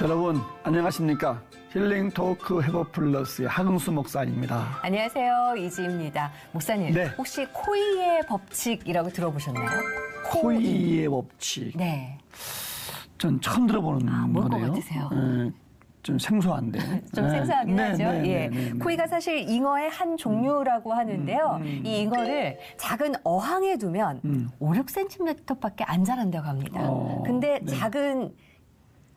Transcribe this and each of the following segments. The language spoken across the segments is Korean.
여러분 안녕하십니까? 힐링 토크 회복 플러스의 하경수 목사입니다. 안녕하세요. 이지입니다. 목사님, 네. 혹시 코이의 법칙이라고 들어보셨나요? 코이의 법칙. 네. 전 처음 들어보는 뭘 것 거네요. 같으세요? 좀 생소한데. 좀 생소하긴 네, 하죠. 네, 예. 네, 네, 네. 코이가 사실 잉어의 한 종류라고 하는데요. 이 잉어를 작은 어항에 두면 5, 6cm밖에 안 자란다고 합니다. 근데 네. 작은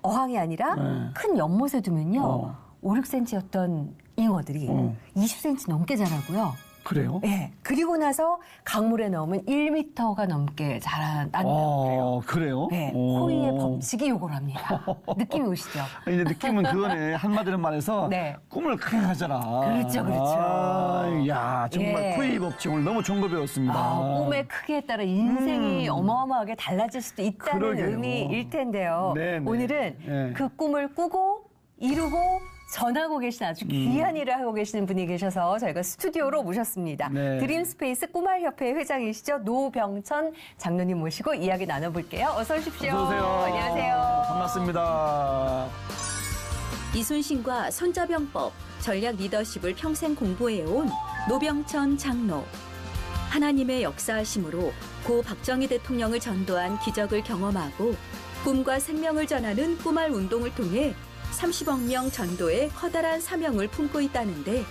어항이 아니라 네. 큰 연못에 두면요. 5, 6cm였던 잉어들이 20cm 넘게 자라고요. 그래요? 예. 그리고 나서 강물에 넣으면 1m가 넘게 자란다고 그래요. 그래요? 네, 코이의 법칙이 요거랍니다. 느낌이 오시죠? 이제 느낌은 그거네. 한마디로 말해서 네. 꿈을 크게 하잖아. 그렇죠, 그렇죠. 야 정말 예. 코이 법칙 오늘 너무 좋은 거 배웠습니다. 꿈의 크기에 따라 인생이 어마어마하게 달라질 수도 있다는 그러게요. 의미일 텐데요. 네, 네. 오늘은 네. 그 꿈을 꾸고 이루고 전하고 계신 아주 귀한 일을 하고 계시는 분이 계셔서 저희가 스튜디오로 모셨습니다. 네. 드림스페이스 꿈알협회 회장이시죠. 노병천 장로님 모시고 이야기 나눠볼게요. 어서 오십시오. 어서 오세요. 안녕하세요. 반갑습니다. 이순신과 손자병법, 전략 리더십을 평생 공부해온 노병천 장로. 하나님의 역사하심으로 고 박정희 대통령을 전도한 기적을 경험하고 꿈과 생명을 전하는 꿈알 운동을 통해 30억 명 전도의 커다란 사명을 품고 있다는데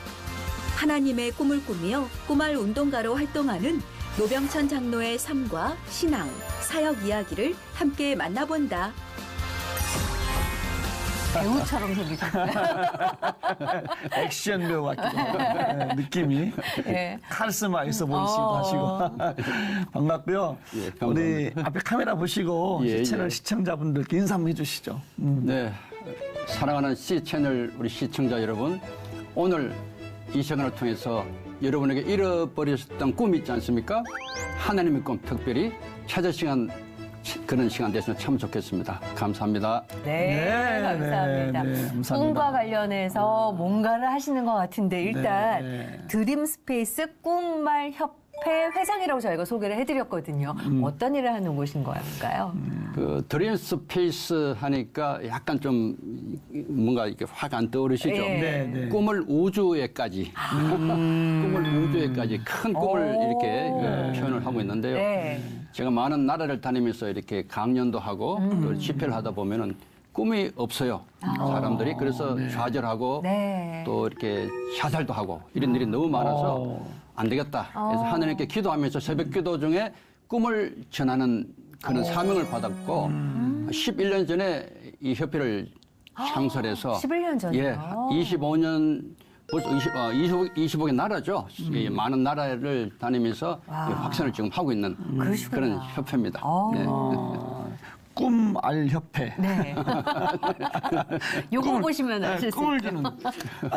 하나님의 꿈을 꾸며 꿈알 운동가로 활동하는 노병천 장로의 삶과 신앙, 사역 이야기를 함께 만나본다. 배우처럼 생기셨어요. 액션 배우 같기도 하고 네, 느낌이 네. 카리스마 있어 보이시기도 하시고 반갑고요. 예, 반갑습니다. 우리 앞에 카메라 보시고 예, 채널 예. 시청자분들께 인사 한번 해주시죠. 네, 사랑하는 C채널 우리 시청자 여러분, 오늘 이 시간을 통해서 여러분에게 잃어버렸던 꿈이 있지 않습니까? 하나님의 꿈 특별히 찾을 시간, 그런 시간 됐으면 참 좋겠습니다. 감사합니다. 네, 감사합니다. 네, 감사합니다. 꿈과 관련해서 뭔가를 하시는 것 같은데 일단 네. 드림스페이스 꿈말협회 회장이라고 저희가 소개를 해드렸거든요. 어떤 일을 하는 곳인 건가요? 그 드림 스페이스 하니까 약간 좀 뭔가 이렇게 확 안 떠오르시죠? 네, 네. 꿈을 우주에까지, 꿈을 우주에까지 큰 꿈을 이렇게 표현을 하고 있는데요. 네. 제가 많은 나라를 다니면서 이렇게 강연도 하고 또 집회를 하다 보면은 꿈이 없어요. 사람들이 그래서 좌절하고 네. 또 이렇게 자살도 하고 이런 일이 너무 많아서 안 되겠다. 그래서 하나님께 기도하면서 새벽 기도 중에 꿈을 전하는 그런 사명을 받았고 11년 전에 이 협회를 창설해서 11년 전이요? 예, 25년 벌써 25개 나라죠. 이 많은 나라를 다니면서 이 확산을 지금 하고 있는 그러시구나. 그런 협회입니다. 네. 꿈알협회. 네. 요거 보시면 아실 수 꿈을 있죠. 주는.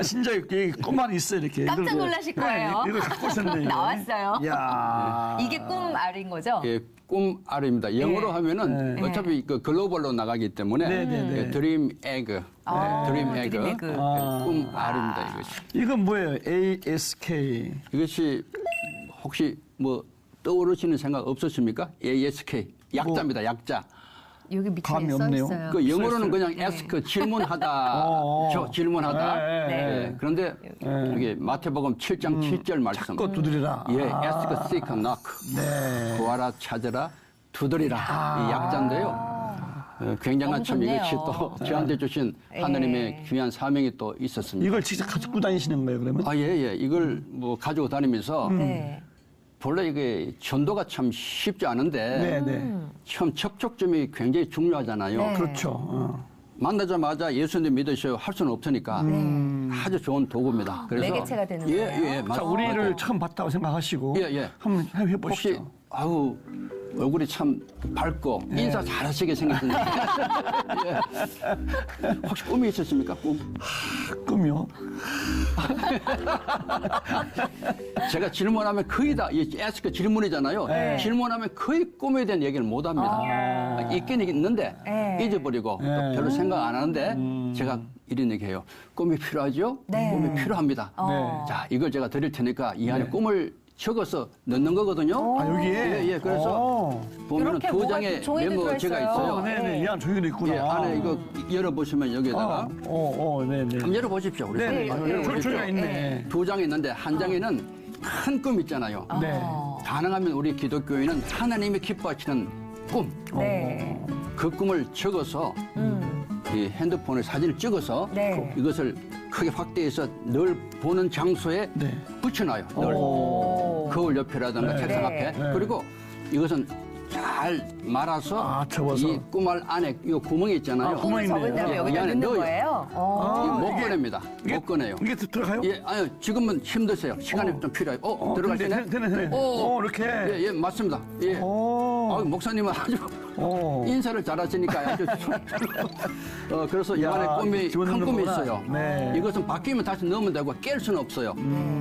진짜 이렇게 꿈알이 있어 이렇게. 깜짝 이걸 놀라실 거예요. 이걸 갖고 오셨네. 나왔어요. 야 이게 꿈알인 거죠? 예, 꿈알입니다. 영어로 하면은 어차피 그 글로벌로 나가기 때문에 네, 네, 네. 드림 에그, 드림 에그, 드림 에그. 꿈알입니다. 이것이. 이건 뭐예요? ASK. 이것이 혹시 뭐 떠오르시는 생각 없으십니까? ASK 약자입니다. 약자. 여기 밑에 감이 써 없네요. 있어요. 그 영어로는 그냥 네. ask 질문하다, 질문하다. 네. 예, 그런데 이게 마태복음 7장 7절 말씀. 찾고 두드리라. 예, ask, seek, knock. 네. 구하라, 찾으라, 두드리라. 이 약자인데요. 굉장한 너무 참 좋네요. 이것이 또 저한테 주신 하나님의 귀한 사명이 또 있었습니다. 이걸 직접 가지고 다니시는 거예요, 그러면? 아, 예, 예. 이걸 뭐 가지고 다니면서 네. 본래 이게 전도가 참 쉽지 않은데 네, 네. 처음 접촉점이 굉장히 중요하잖아요. 네. 그렇죠. 만나자마자 예수님 믿으셔 할 수는 없으니까 아주 좋은 도구입니다. 그래서 매개체가 되는 예, 거예요. 예, 자, 맞습니다. 우리를 처음 봤다고 생각하시고 예, 예. 한번 혹시 해보시죠. 아우 얼굴이 참 밝고 인사 잘하시게 생겼는데 예. 혹시 꿈이 있었습니까? 꿈? 꿈이요? 제가 질문하면 거의 다 에스크 질문이잖아요. 질문하면 거의 꿈에 대한 얘기를 못 합니다. 있긴 있는데 잊어버리고 또 별로 생각 안 하는데 제가 이런 얘기해요. 꿈이 필요하죠? 네. 꿈이 필요합니다. 네. 자, 이걸 제가 드릴 테니까 이 안에 꿈을 적어서 넣는 거거든요. 아, 여기에? 예, 그래서 보면 이렇게 두 뭐가 장의 종이도 메모지가 들어있어요. 있어요. 네네. 이 안 종이도 있구나. 예, 안에 이거 열어보시면 여기에다가 네네. 한번 열어보십시오. 우리 네네. 열어보십시오. 종이가 있네. 두 장이 있는데 한 장에는 큰 꿈 있잖아요. 네. 가능하면 우리 기독교인은 하나님이 기뻐하시는 꿈, 네. 그 꿈을 적어서 이 핸드폰에 사진을 찍어서 네. 이것을 크게 확대해서 늘 보는 장소에 네. 붙여놔요. 늘 오. 거울 옆이라든가 네. 책상 네. 앞에. 네. 그리고 이것은 잘 말아서 접어서. 이 꿈알 안에 이 구멍이 있잖아요. 구멍이 꿈을 적은 있네요. 다음에 이 여기다 안에 넣는 넣어요. 거예요. 어. 못 꺼냅니다. 못 꺼내요. 이게 들어가요? 예, 아유, 지금은 힘드세요. 시간이 좀 필요해요. 들어가시네? 되네. 이렇게. 예, 예, 맞습니다. 예. 아유, 목사님은 아주 인사를 잘하시니까 아주 그래서 이 야, 안에 꿈이 집어넣는 큰 꿈이 거구나. 있어요. 네. 이것은 바뀌면 다시 넣으면 되고 깰 수는 없어요.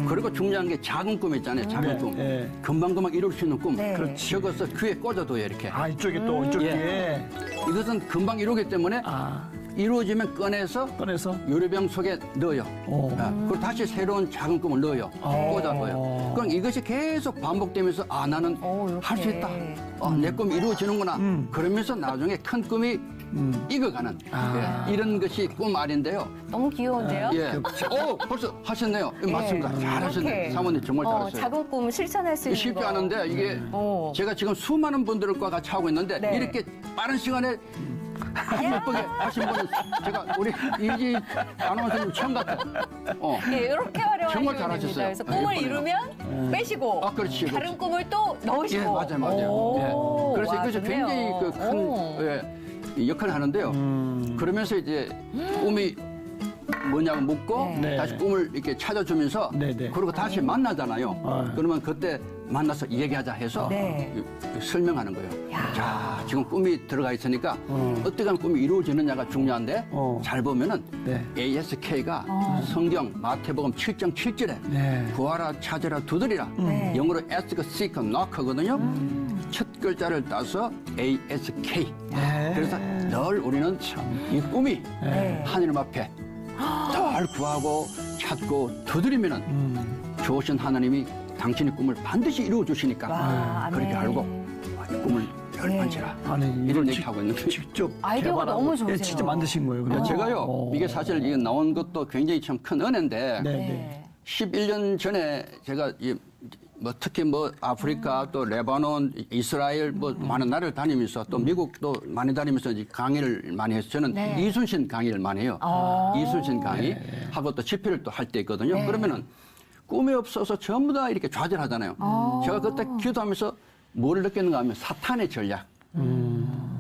그리고 중요한 게 작은 꿈 있잖아요. 작은 네, 꿈. 네. 금방금방 이룰 수 있는 꿈. 네. 그렇지. 적어서 귀에 꽂아둬요, 이렇게. 아, 이쪽에 또, 이쪽 뒤에. 이것은 금방 이루기 때문에 아, 이루어지면 꺼내서 꺼내서. 유리병 속에 넣어요. 오. 그리고 다시 새로운 작은 꿈을 넣어요. 꽂아둬요. 그럼 이것이 계속 반복되면서 나는 이렇게. 할 수 있다. 내 꿈이 이루어지는구나. 그러면서 나중에 큰 꿈이 익어가는 이런 것이 꿈알인데요. 너무 귀여운데요? 예. 벌써 하셨네요. 맞습니다. 이렇게. 잘하셨네요. 사모님 정말 잘하셨어요. 작은 꿈을 실천할 수 있는 쉽지 거. 않은데 이게 제가 지금 수많은 분들과 같이 하고 있는데 네. 이렇게 빠른 시간에 아주 예쁘게 하신 분은 제가 우리 이지 아나운서님 처음 같아요. 예, 이렇게 활용하시면 정말 됩니다. 잘하셨어요. 그래서 꿈을 예쁘네요. 이루면 빼시고 그렇지, 다른 그렇지. 꿈을 또 넣으시고. 예, 맞아요. 오, 예. 그래서 와, 이것이 좋네요. 굉장히 큰 역할을 하는데요. 그러면서 이제 꿈이 뭐냐고 묻고 네. 다시 꿈을 이렇게 찾아주면서 네, 네. 그리고 다시 만나잖아요. 그러면 그때 만나서 얘기하자 해서 네. 설명하는 거예요. 자, 지금 꿈이 들어가 있으니까 어떻게 하면 꿈이 이루어지느냐가 중요한데 잘 보면은 네. ASK가 성경 마태복음 7.7절에 네. 구하라 찾으라 두드리라 네. 영어로 ask, seek, knock거든요. 첫 글자를 따서 ASK. 네. 그래서 늘 우리는 이 꿈이 네. 하느님 앞에 늘 구하고 찾고 두드리면은 좋으신 하나님이 당신의 꿈을 반드시 이루어 주시니까 와, 그렇게 네. 알고 이 꿈을 열반치라 아니, 이런 이걸 얘기하고 있는 거예요. 직접 아이디어가 개발하고, 너무 좋으세요. 예, 직접 만드신 거예요. 그래서. 제가요 이게 사실 이게 나온 것도 굉장히 참 큰 은혜인데 네, 네. 네. 11년 전에 제가 뭐 특히 뭐 아프리카 또 레바논, 이스라엘 뭐 많은 나라를 다니면서 또 미국도 많이 다니면서 이제 강의를 많이 해서 저는 네. 이순신 강의를 많이 해요. 이순신 강의 하고 또 집회를 또 할 때 있거든요. 네. 그러면은 꿈이 없어서 전부 다 이렇게 좌절하잖아요. 제가 그때 기도하면서 뭘 느꼈는가 하면 사탄의 전략.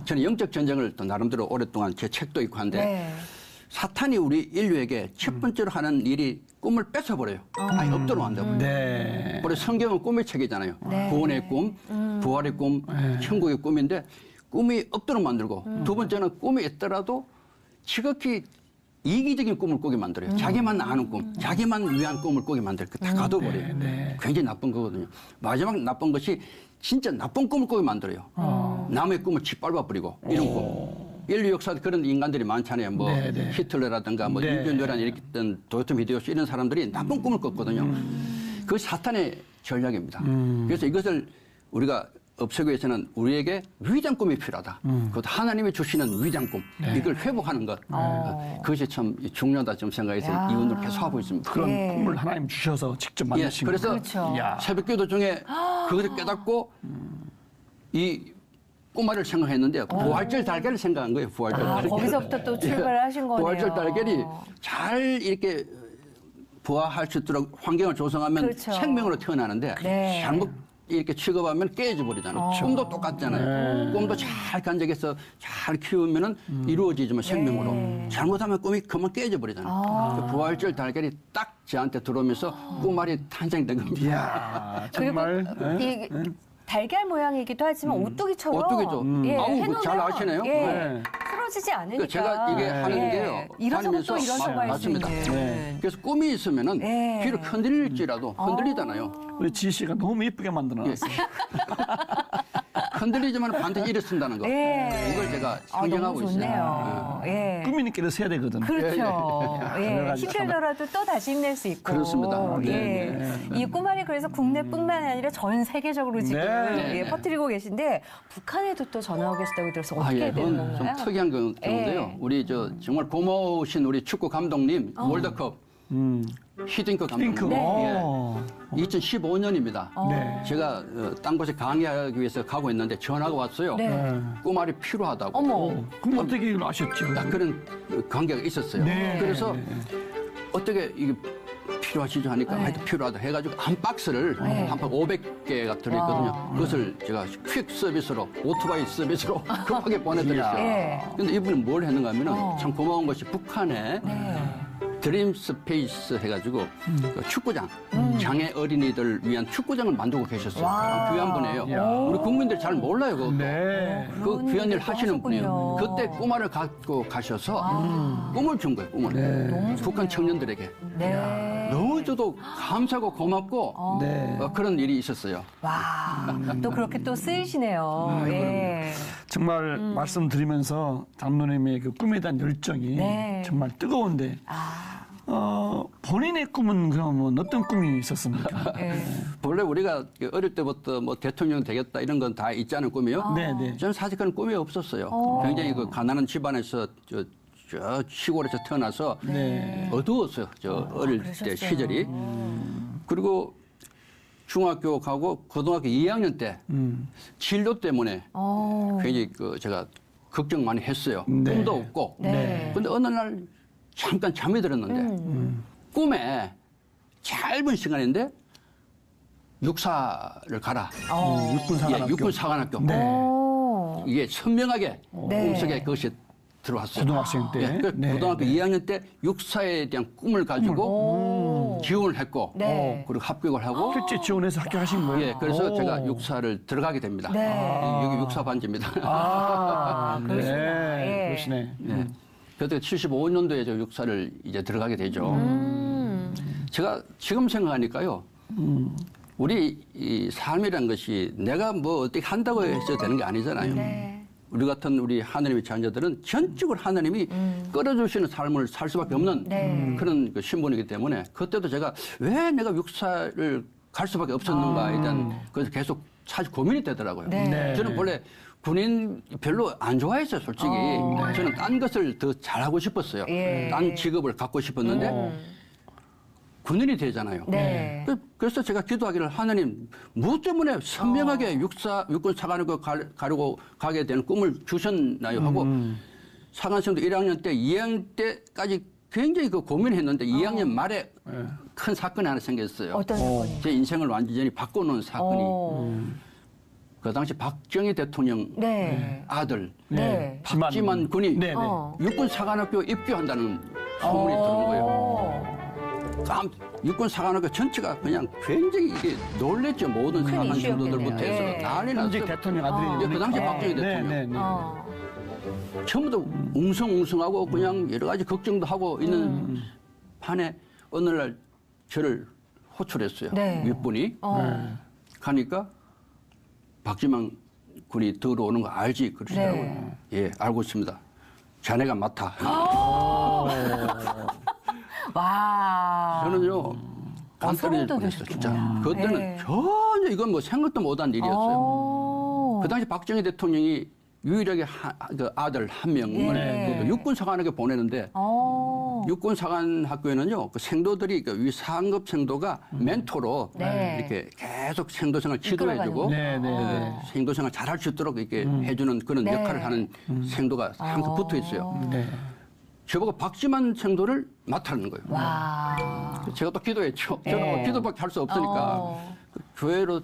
저는 영적 전쟁을 또 나름대로 오랫동안 제 책도 있고 한데 네. 사탄이 우리 인류에게 첫 번째로 하는 일이 꿈을 뺏어버려요. 아니 없도록 한다고요. 네. 우리 성경은 꿈의 책이잖아요. 네. 구원의 꿈, 부활의 꿈, 천국의 꿈인데 꿈이 없도록 만들고 두 번째는 꿈이 있더라도 지극히 이기적인 꿈을 꾸게 만들어요. 자기만 아는 꿈, 자기만 위한 꿈을 꾸게 만들어 다 가둬버려요. 굉장히 나쁜 거거든요. 마지막 나쁜 것이 진짜 나쁜 꿈을 꾸게 만들어요. 남의 꿈을 짓밟아버리고 이런 꿈. 인류 역사에 그런 인간들이 많잖아요. 뭐 히틀러라든가 뭐 윤전도란 이렇게 있던 도요토미 히데요시 이런 사람들이 나쁜 꿈을 꿨거든요. 그것이 사탄의 전략입니다. 그래서 이것을 우리가 없애기 위해서는 우리에게 위장 꿈이 필요하다. 그것도 하나님이 주시는 위장 꿈. 이걸 회복하는 것. 그것이 참 중요하다 좀 생각해서 이 운동을 계속 하고 있습니다. 그런 꿈을 하나님 주셔서 직접 예, 만드신 그래서 거예요. 그렇죠. 이야. 새벽기도 중에 그것을 깨닫고 이 꼬마를 생각했는데 부활절 달걀을 생각한 거예요. 부활절 달걀. 거기서부터 또 출발을 하신 거네요. 부활절 달걀이 잘 이렇게 부화할 수 있도록 환경을 조성하면 그렇죠. 생명으로 태어나는데 네. 잘못 이렇게 취급하면 깨져 버리잖아요. 꿈도 똑같잖아요. 꿈도 잘 간직해서 잘 키우면은 이루어지지만 생명으로 잘못하면 꿈이 그만 깨져 버리잖아요. 그 부활절 달걀이 딱 저한테 들어오면서 꿈알이 탄생된 겁니다. 이야, 그리고 정말. 이 달걀 모양이기도 하지만 오뚜기처럼 오뚜기죠. 예, 아우, 해놓으면 잘 아시네요. 예, 네. 쓰러지지 않으니까. 제가 이게 하는 게요. 일어서고 또 다니면서 일어서고 할 수 맞습니다. 있는. 그래서 꿈이 있으면은 네. 비록 흔들릴지라도 흔들리잖아요. 우리 지희 씨가 너무 예쁘게 만들어놨어요. 흔들리지만 반드시 일어선다는 거. 예. 이걸 제가 아, 상정하고 너무 있습니다. 좋네요. 예. 꾸미니까 서야 되거든. 그렇죠. 예. 그래가지고 힘들더라도 또 다시 힘낼 수 있고. 그렇습니다. 네, 예. 네, 이 꿈알이 그래서 국내뿐만 아니라 전 세계적으로 지금 네. 예, 퍼뜨리고 계신데 북한에도 또 전화하고 계시다고 들어서 어떻게 예, 되는 그건 건가요? 좀 특이한 경우인데요. 예. 우리 정말 고마우신 우리 축구 감독님 월드컵 히딩크 감독님. 핑크. 네. 2015년입니다. 네. 제가 딴 곳에 강의하기 위해서 가고 있는데 전화가 왔어요. 네. 꿈알이 필요하다고. 어머. 그럼 어떻게 이걸 아셨죠? 딱 그런 관계가 있었어요. 네. 그래서 어떻게 이게 필요하시죠 하니까 네. 하여튼 필요하다 해가지고 한 박스를 네. 한 박 500개가 들어있거든요. 와. 그것을 제가 퀵 서비스로 오토바이 서비스로 급하게 보내드렸어요. 예. 근데 이분이 뭘 했는가 하면은 어. 참 고마운 것이 북한에 네. 드림 스페이스 해가지고 그 축구장, 장애 어린이들 위한 축구장을 만들고 계셨어요. 와. 참 귀한 분이에요. 야. 우리 국민들이 잘 몰라요, 그것도. 네. 그 그런 귀한 일 일을 하시는 하셨군요. 분이에요. 그때 꿈알을 갖고 가셔서 꿈을 준 거예요, 꿈을. 네. 북한 청년들에게. 네. 너무 저도 감사하고 고맙고 네. 그런 일이 있었어요. 와. 또 그렇게 또 쓰이시네요. 예. 정말 말씀드리면서 장로님의 그 꿈에 대한 열정이 네. 정말 뜨거운데 본인의 꿈은 그러면 어떤 꿈이 있었습니까? 예. 원래 우리가 어릴 때부터 뭐 대통령 되겠다 이런 건 다 있지 않은 꿈이요. 네, 네. 저는 사실 그런 꿈이 없었어요. 굉장히 그 가난한 집안에서 저 시골에서 태어나서 네. 어두웠어요. 저 어릴 때 그러셨어요. 시절이. 그리고 중학교 가고 고등학교 2학년 때 진로 때문에 굉장히 그 제가 걱정 많이 했어요. 네. 꿈도 없고. 네. 근데 어느 날 잠깐 잠이 들었는데 꿈에 짧은 시간인데 육사를 가라. 육군사관학교. 예, 육군사관학교. 네. 오. 이게 선명하게 네. 꿈속에 그것이 들어왔어요. 고등학생 때. 예, 그 네. 고등학교 2학년 때 육사에 대한 꿈을 가지고 지원을 했고 네. 그리고 합격을 하고 실제 지원해서 합격하신 거예요? 예, 그래서 오. 제가 육사를 들어가게 됩니다. 네. 여기 육사 반지입니다. 그러시구나. 네. 예. 그러시네. 예. 그때 75년도에 저 육사를 이제 들어가게 되죠. 제가 지금 생각하니까요. 우리 이 삶이라는 것이 내가 뭐 어떻게 한다고 해서 되는 게 아니잖아요. 네. 우리 같은 우리 하나님의 자녀들은 전적으로 하나님이 끌어주시는 삶을 살 수밖에 없는 네. 그런 그 신분이기 때문에 그때도 제가 왜 내가 육사를 갈 수밖에 없었는가에 대한 그래서 계속 사실 고민이 되더라고요. 네. 네. 저는 원래 군인 별로 안 좋아했어요, 솔직히. 저는 딴 것을 더 잘하고 싶었어요. 예. 딴 직업을 갖고 싶었는데 군인이 되잖아요. 네. 그래서 제가 기도하기를 하나님 무엇 때문에 선명하게 육군 사관학교 가려고 가게 되는 꿈을 주셨나요 하고 사관생도 1학년 때 2학년 때까지 굉장히 그 고민했는데 2학년 말에 큰 사건이 하나 생겼어요. 어떤 사건이? 제 인생을 완전히 바꿔놓은 사건이 어. 그 당시 박정희 대통령 네. 아들 네. 박지만 군이 네, 네. 육군 사관학교 입교한다는 소문이 들어온 거예요. 육군 사관학교 전체가 그냥 굉장히 이게 놀랬죠. 모든 큰 사관 이슈였겠네요. 신도들부터 해서 예. 난리 현직 났어요. 대통령 아들이 그 당시 박정희 대통령. 네, 네. 어. 처음부터 웅성웅성하고 그냥 여러 가지 걱정도 하고 있는 판에 어느 날 저를 호출했어요. 네. 윗분이. 가니까 박지만 군이 들어오는 거 알지? 그러시더라고요. 네. 예, 알고 있습니다. 자네가 맡아. 와. 저는요, 간 소름 떨어질 뻔했어요, 진짜. 돋으셨겠네요. 그때는 네. 전혀 이건 뭐 생각도 못한 일이었어요. 오. 그 당시 박정희 대통령이 유일하게 그 아들 한 명을 예. 그 육군사관학교 보내는데 오. 육군사관학교에는요, 그 생도들이 그 위 상급 생도가 멘토로 네. 이렇게 계속 생도생활 지도해주고 네, 네, 네. 생도생활 잘할 수 있도록 이렇게 해주는 그런 네. 역할을 하는 생도가 항상 붙어 있어요. 네. 저보고 박지만 생도를 맡아는 거예요. 와. 제가 또 기도했죠. 네. 저는 뭐 기도밖에 할 수 없으니까 그 교회로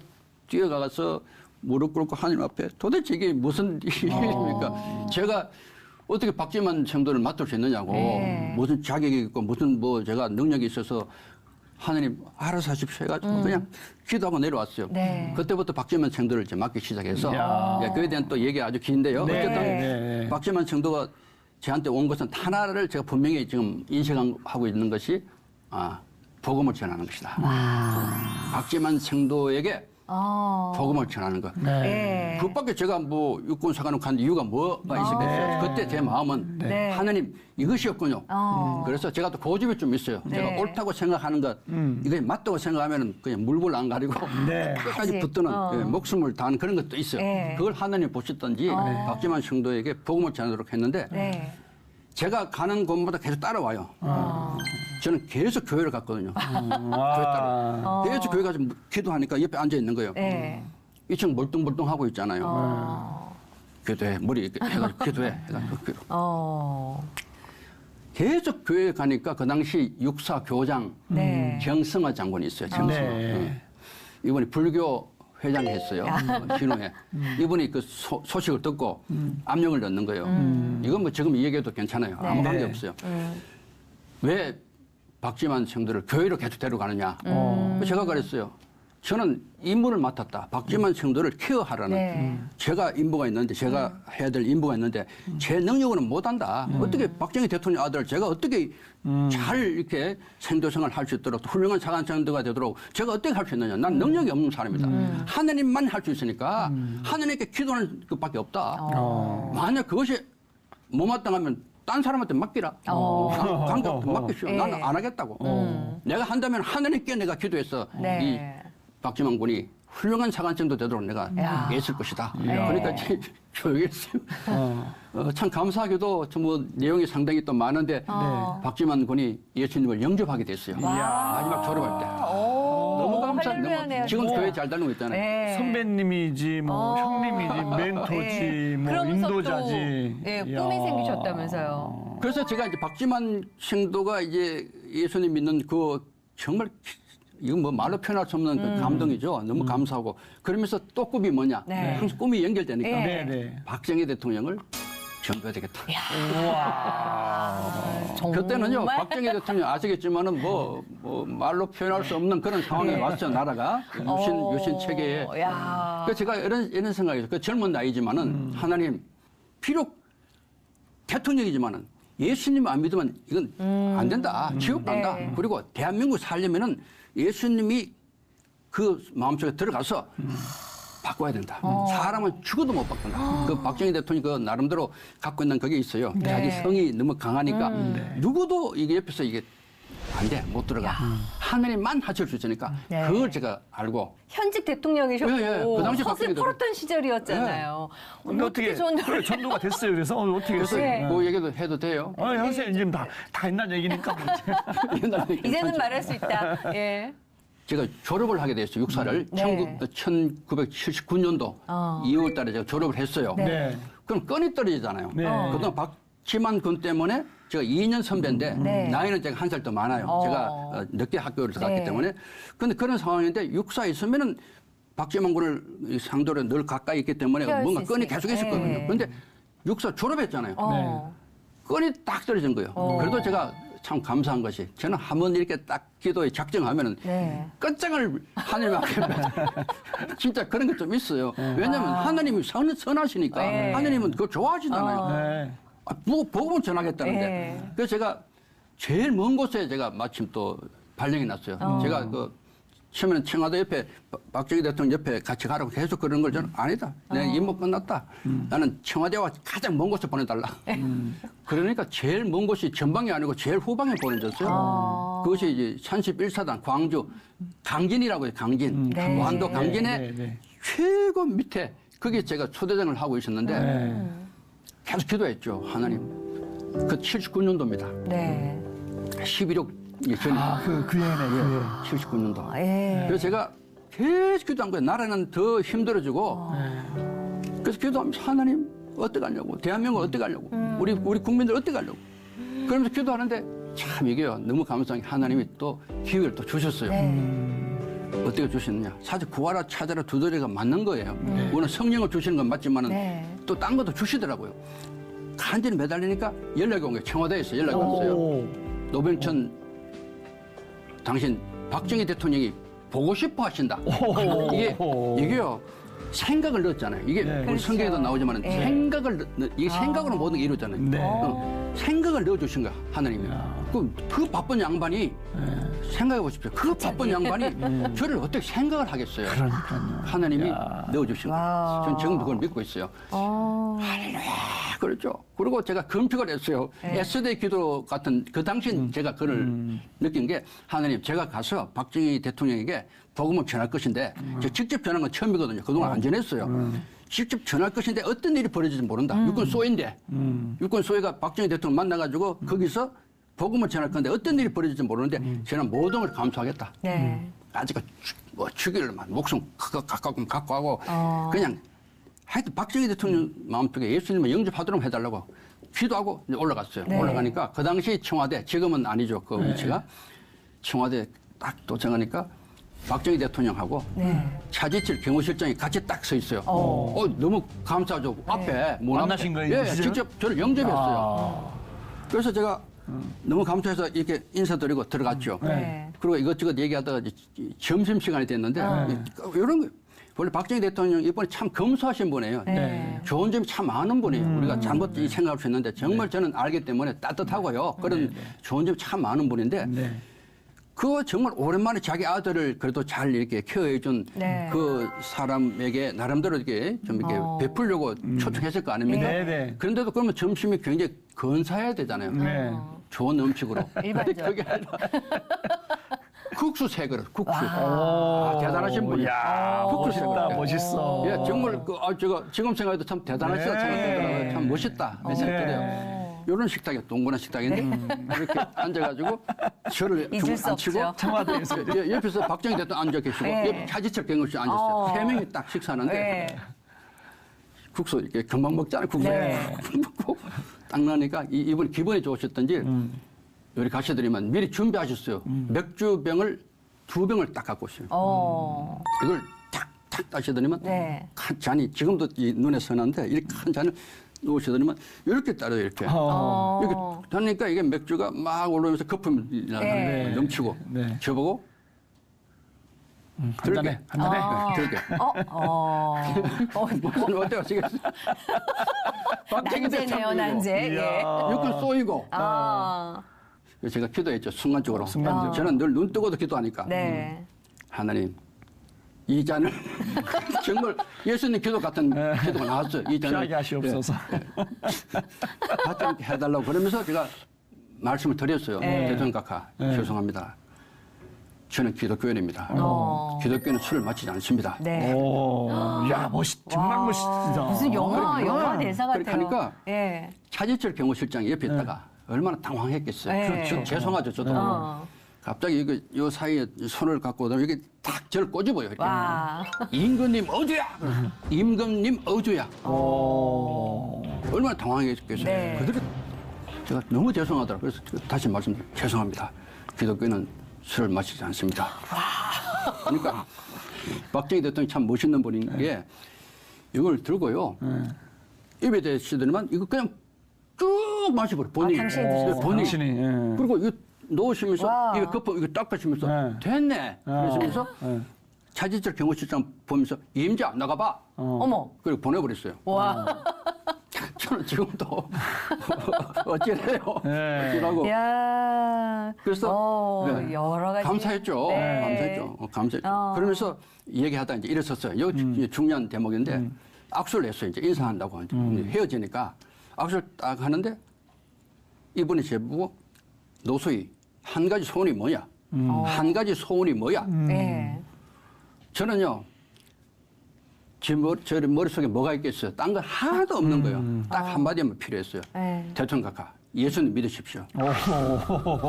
뛰어가서 무릎 꿇고 하나님 앞에 도대체 이게 무슨 일입니까? 제가 어떻게 박지만 생도를 맡을 수 있느냐고 네. 무슨 자격이 있고 무슨 뭐 제가 능력이 있어서 하나님 알아서 하십시오 해가지고 그냥 기도하고 내려왔어요. 네. 그때부터 박지만 생도를 이제 맡기 시작해서 이야. 예, 그에 대한 또 얘기가 아주 긴데요. 네. 어쨌든 네. 박지만 생도가 저한테 온 것은 하나를 제가 분명히 지금 인식하고 있는 것이 복음을 전하는 것이다. 박지만 생도에게 복음을 전하는 것. 네. 그것밖에 제가 뭐 육군사관을 간 이유가 뭐가 있었겠어요. 그때 제 마음은 네. 하나님 이것이었군요. 그래서 제가 또 고집이 좀 있어요. 네. 제가 옳다고 생각하는 것, 이게 맞다고 생각하면 그냥 물불 안 가리고 네. 끝까지 붙드는 예, 목숨을 다하는 그런 것도 있어요. 네. 그걸 하나님 보셨던지 박지만 성도에게 복음을 전하도록 했는데 네. 제가 가는 곳마다 계속 따라와요. 저는 계속 교회를 갔거든요. 교회 따라. 계속 교회 가서 기도하니까 옆에 앉아 있는 거예요. 네. 2층 멀뚱멀뚱 하고 있잖아요. 기도해. 머리 이렇게 해가지고 기도해. 해가지고 계속 교회에 가니까 그 당시 육사 교장 네. 정승화 장군이 있어요. 정승화. 네. 이분이 불교 회장 했어요. 신우에. 이분이 그 소식을 듣고 압력을 넣는 거예요. 이건 뭐 지금 이 얘기해도 괜찮아요. 아무 관계 없어요. 왜 박지만 성도를 교회로 계속 데려가느냐. 제가 그랬어요. 저는 임무를 맡았다. 박지만 성도를 케어하라는. 네. 제가 임무가 있는데, 제가 해야 될 임무가 있는데, 제 능력으로는 못한다. 어떻게 박정희 대통령 아들, 제가 어떻게 잘 이렇게 생도생활 할 수 있도록, 훌륭한 사관장도가 되도록 제가 어떻게 할 수 있느냐. 난 능력이 없는 사람이다. 하나님만 할 수 있으니까 하나님께 기도하는 것밖에 없다. 만약 그것이 못마땅하면 딴 사람한테 맡기라. 관계 맡기시오. 나는 안 하겠다고. 내가 한다면 하나님께 내가 기도해서 네. 이 박지만 군이 훌륭한 사관장도 되도록 내가 애쓸 것이다. 그러니까 교육했어요. 참 감사하게도 뭐 내용이 상당히 또 많은데 박지만 군이 예수님을 영접하게 됐어요. 마지막 졸업할 때. 너무 감사. 할렐루야네요. 지금 교회 잘 다니고 있잖아요. 네. 선배님이지, 뭐 형님이지, 멘토지, 네. 뭐 그러면서 인도자지. 또, 네, 꿈이 이야. 생기셨다면서요. 그래서 제가 이제 박지만 성도가 이제 예수님 믿는 그 정말 이건 뭐 말로 표현할 수 없는 그 감동이죠. 너무 감사하고. 그러면서 또 꿈이 뭐냐. 네. 항상 꿈이 연결되니까 네. 네. 박정희 대통령을 전도해야 되겠다. 정말. 그때는요, 박정희 대통령 아시겠지만은 뭐 말로 표현할 수 없는 그런 상황에 왔죠, 나라가. 유신 체계에. 야. 그래서 제가 이런 생각이죠. 그 젊은 나이지만은 하나님, 비록 대통령이지만은 예수님 안 믿으면 이건 안 된다. 지옥 간다. 네. 그리고 대한민국 살려면은 예수님이 그 마음속에 들어가서 바꿔야 된다. 사람은 죽어도 못 바꾼다. 그 박정희 대통령이 그 나름대로 갖고 있는 그게 있어요. 네. 자기 성이 너무 강하니까 누구도 이게 옆에서 이게 안 돼. 못 들어가. 하나님만 하실 수 있으니까 네. 그걸 제가 알고 현직 대통령이셨고 예, 예. 그 당시 서슬 박정희 풀었던 시절이었잖아요. 근데 어떻게 그래, 전도가 됐어요. 그래서 어떻게 그래서 됐어요? 뭐 얘기도 해도 돼요. 하세요. 지금 다 옛날 얘기니까. 옛날에 이제는 말할 수 있다. 예. 제가 졸업을 하게 됐어요. 육사를 네. 1979년도 2월 달에 제가 졸업을 했어요. 네. 그럼 건이 떨어지잖아요. 네. 그동안 박지만 군 때문에 제가 2년 선배인데 네. 나이는 제가 한 살 더 많아요. 제가 늦게 학교를 들어갔기 네. 때문에. 그런데 그런 상황인데 육사에 있으면은 박지만 군을 상도로 늘 가까이 있기 때문에 피할 뭔가 수 건이 있으니까. 계속 있었거든요. 네. 그런데 육사 졸업했잖아요. 어. 건이 딱 떨어진 거예요. 그래도 제가 참 감사한 것이 저는 한번 이렇게 딱 기도에 작정하면은 네. 끝장을 하나님 앞에 진짜 그런 게 좀 있어요. 왜냐하면 하나님이 선하시니까 네. 하나님은 그거 좋아하시잖아요. 네. 복음을 전하겠다는데. 네. 그래서 제가 제일 먼 곳에 제가 마침 또 발령이 났어요. 제가 그 처음에는 청와대 옆에 박정희 대통령 옆에 같이 가라고 계속 그러는 걸 저는 아니다. 내 임무 끝났다. 나는 청와대와 가장 먼 곳에 보내달라. 그러니까 제일 먼 곳이 전방이 아니고 제일 후방에 보내졌어요. 그것이 이제 31사단 광주 강진이라고 해요. 강진. 네. 완도 강진의 네. 최고 밑에 거기에 제가 초대장을 하고 있었는데 계속 기도했죠. 하나님. 그 79년도입니다. 네. 11억 전이니까. 그 해네. 79년도. 예. 그래서 제가 계속 기도한 거예요. 나라는 더 힘들어지고. 그래서 기도하면서 하나님 어떻게 하려고. 대한민국 어떻게 하려고. 우리 국민들 어떻게 하려고. 그러면서 기도하는데 참 이게요. 너무 감사한 게 하나님이 또 기회를 또 주셨어요. 어떻게 주셨느냐. 사실 구하라 찾아라 두드리가 맞는 거예요. 오늘 성령을 주시는 건 맞지만은 또 딴 것도 주시더라고요. 간절히 매달리니까 연락이 온 거예요. 청와대에서 연락이 왔어요. 노병천 당신 박정희 대통령이 보고 싶어 하신다. 이게요. 생각을 넣었잖아요. 이게 네. 우리 그렇죠. 성경에도 나오지만 네. 생각을 이 생각으로 모든 게 이루어졌잖아요. 네. 생각을 넣어주신 거야 하나님이. 그 바쁜 양반이 생각해 보십시오. 그 바쁜 양반이 저를 어떻게 생각을 하겠어요? 그러니까요. 하나님이 야. 넣어주신 거예요. 저는 지금 그걸 믿고 있어요. 그렇죠. 그리고 제가 검색을 했어요. SD 기도 같은 그 당시 제가 그걸 느낀 게 하나님 제가 가서 박정희 대통령에게 복음을 전할 것인데 저 직접 전한 건 처음이거든요. 그동안 안 전했어요. 직접 전할 것인데 어떤 일이 벌어질지 모른다. 육군 소위인데 육군 소위가 박정희 대통령 만나가지고 거기서 복음을 전할 건데 어떤 일이 벌어질지 모르는데 저는 모든 걸 감수하겠다. 네. 아직은 뭐 죽일만 목숨 갖고 하고 그냥 하여튼 박정희 대통령 마음속에 예수님을 영접하도록 해달라고 기도하고 이제 올라갔어요. 네. 올라가니까 그 당시 청와대 지금은 아니죠. 그 위치가 청와대 딱 도착하니까 박정희 대통령하고 차지철 경호실장이 같이 딱 서 있어요. 너무 감사하죠. 앞에 만나신 거예요, 예, 실제로? 직접 저를 영접했어요. 그래서 제가 너무 감사해서 이렇게 인사드리고 들어갔죠. 네. 그리고 이것저것 얘기하다가 이제 점심시간이 됐는데 이런 거 원래 박정희 대통령 이번에 참 검소하신 분이에요. 네. 좋은 점이 참 많은 분이에요. 우리가 잘못 생각할 수 있는데 정말 저는 알기 때문에 따뜻하고요. 그런 좋은 점이 참 많은 분인데 네. 그 정말 오랜만에 자기 아들을 그래도 잘 이렇게 케어해준 네. 그 사람에게 나름대로 이렇게 좀 이렇게 베풀려고 초청했을 거 아닙니까? 네, 네. 그런데도 그러면 점심이 굉장히 근사해야 되잖아요. 네. 좋은 음식으로. 일반적. 그게 아니라 국수 세 그릇, 국수. 오. 대단하신 분이에요. 야, 국수 세 멋있다, 그릇. 멋있어. 예, 정말 제가 지금 생각해도 참 대단하시다 네. 생각되더라고요. 참 멋있다. 이 생각 들어요. 이런 식탁에 동그란 식탁인데 이렇게 앉아가지고 저를 잊을 수 앉히고 없죠. 청와대에서. 예, 옆에서 박정희 대통령 앉아 계시고 네. 옆에 차지철 경호실 앉았어요. 세 명이 딱 식사하는데 네. 국수 이렇게 금방 먹잖아요. 국수 네. 먹고 딱 나니까 이분이 기분이 좋으셨던지 요리 가셔드리면 미리 준비하셨어요. 맥주병을 2병을 딱 갖고 오셔요. 이걸 탁탁 따셔드리면 네. 한 잔이 지금도 이 눈에 선한데 이렇게 한 잔을 놓으셔드리면 이렇게 따라요. 이렇게. 이렇게 하니까 이게 맥주가 막 올라오면서 거품이 네. 넘치고 네. 저보고 한 들게. 잔에, 한 잔에. 들게. 무슨 어때요 지금? 난제네요, 난제. 예. 육군 쏘이고. 아. 그래서 제가 기도했죠. 순간적으로. 순간적으로. 저는 늘 눈 뜨고도 기도하니까. 네. 하나님, 이 잔을 정말 예수님 기도 같은 기도가 나왔어요. 이 잔을 피하게 하시옵소서. 받게 해달라고 그러면서 제가 말씀을 드렸어요. 대통령 각하, 죄송합니다. 저는 기독교인입니다. 기독교는 술을 마시지 않습니다. 네. 오, 야, 정말 멋있다. 무슨 영화 대사 같아요. 그렇게 하니까 예. 차지철 경호실장이 옆에 있다가 얼마나 당황했겠어요. 네. 그렇죠. 죄송하죠, 저도. 갑자기 요 사이에 손을 갖고 오다 이게 딱 저를 꼬집어요. 이렇게. 와. 임금님 어주야. 임금님 어주야. 얼마나 당황했겠어요. 네. 그들이 제가 너무 죄송하더라고요. 그래서 다시 말씀드립니다. 죄송합니다. 기독교는 술을 마시지 않습니다. 그러니까 박정희 대통령이 참 멋있는 분인 게 이걸 들고요. 입에 대시더니만 이거 그냥 쭉 마셔버려. 본인이. 당신이 드셨어요? 본인이. 당신이, 예. 그리고 이거 넣으시면서 와. 이거 거품 이거 닦으시면서 네. 됐네. 그러시면서 차지철 경호실장 보면서 임자 나가봐. 어머. 그리고 보내버렸어요. 와. 저는 지금도 어찌래요. 네. 어찌라고. 야. 그래서 네. 여러 가지. 감사했죠. 네. 감사했죠. 감사했죠. 그러면서 얘기하다 이제 일어섰어요. 여기 중요한 대목인데 악수를 했어요. 이제 인사한다고 헤어지니까 악수를 딱 하는데 이분이 제보고 노소희 한 가지 소원이 뭐야? 한 가지 소원이 뭐야? 네. 저는요. 제 머릿속에 뭐가 있겠어요? 딴 거 하나도 없는 거예요. 딱 한마디만 필요했어요. 네. 대통령 각하, 예수님 믿으십시오.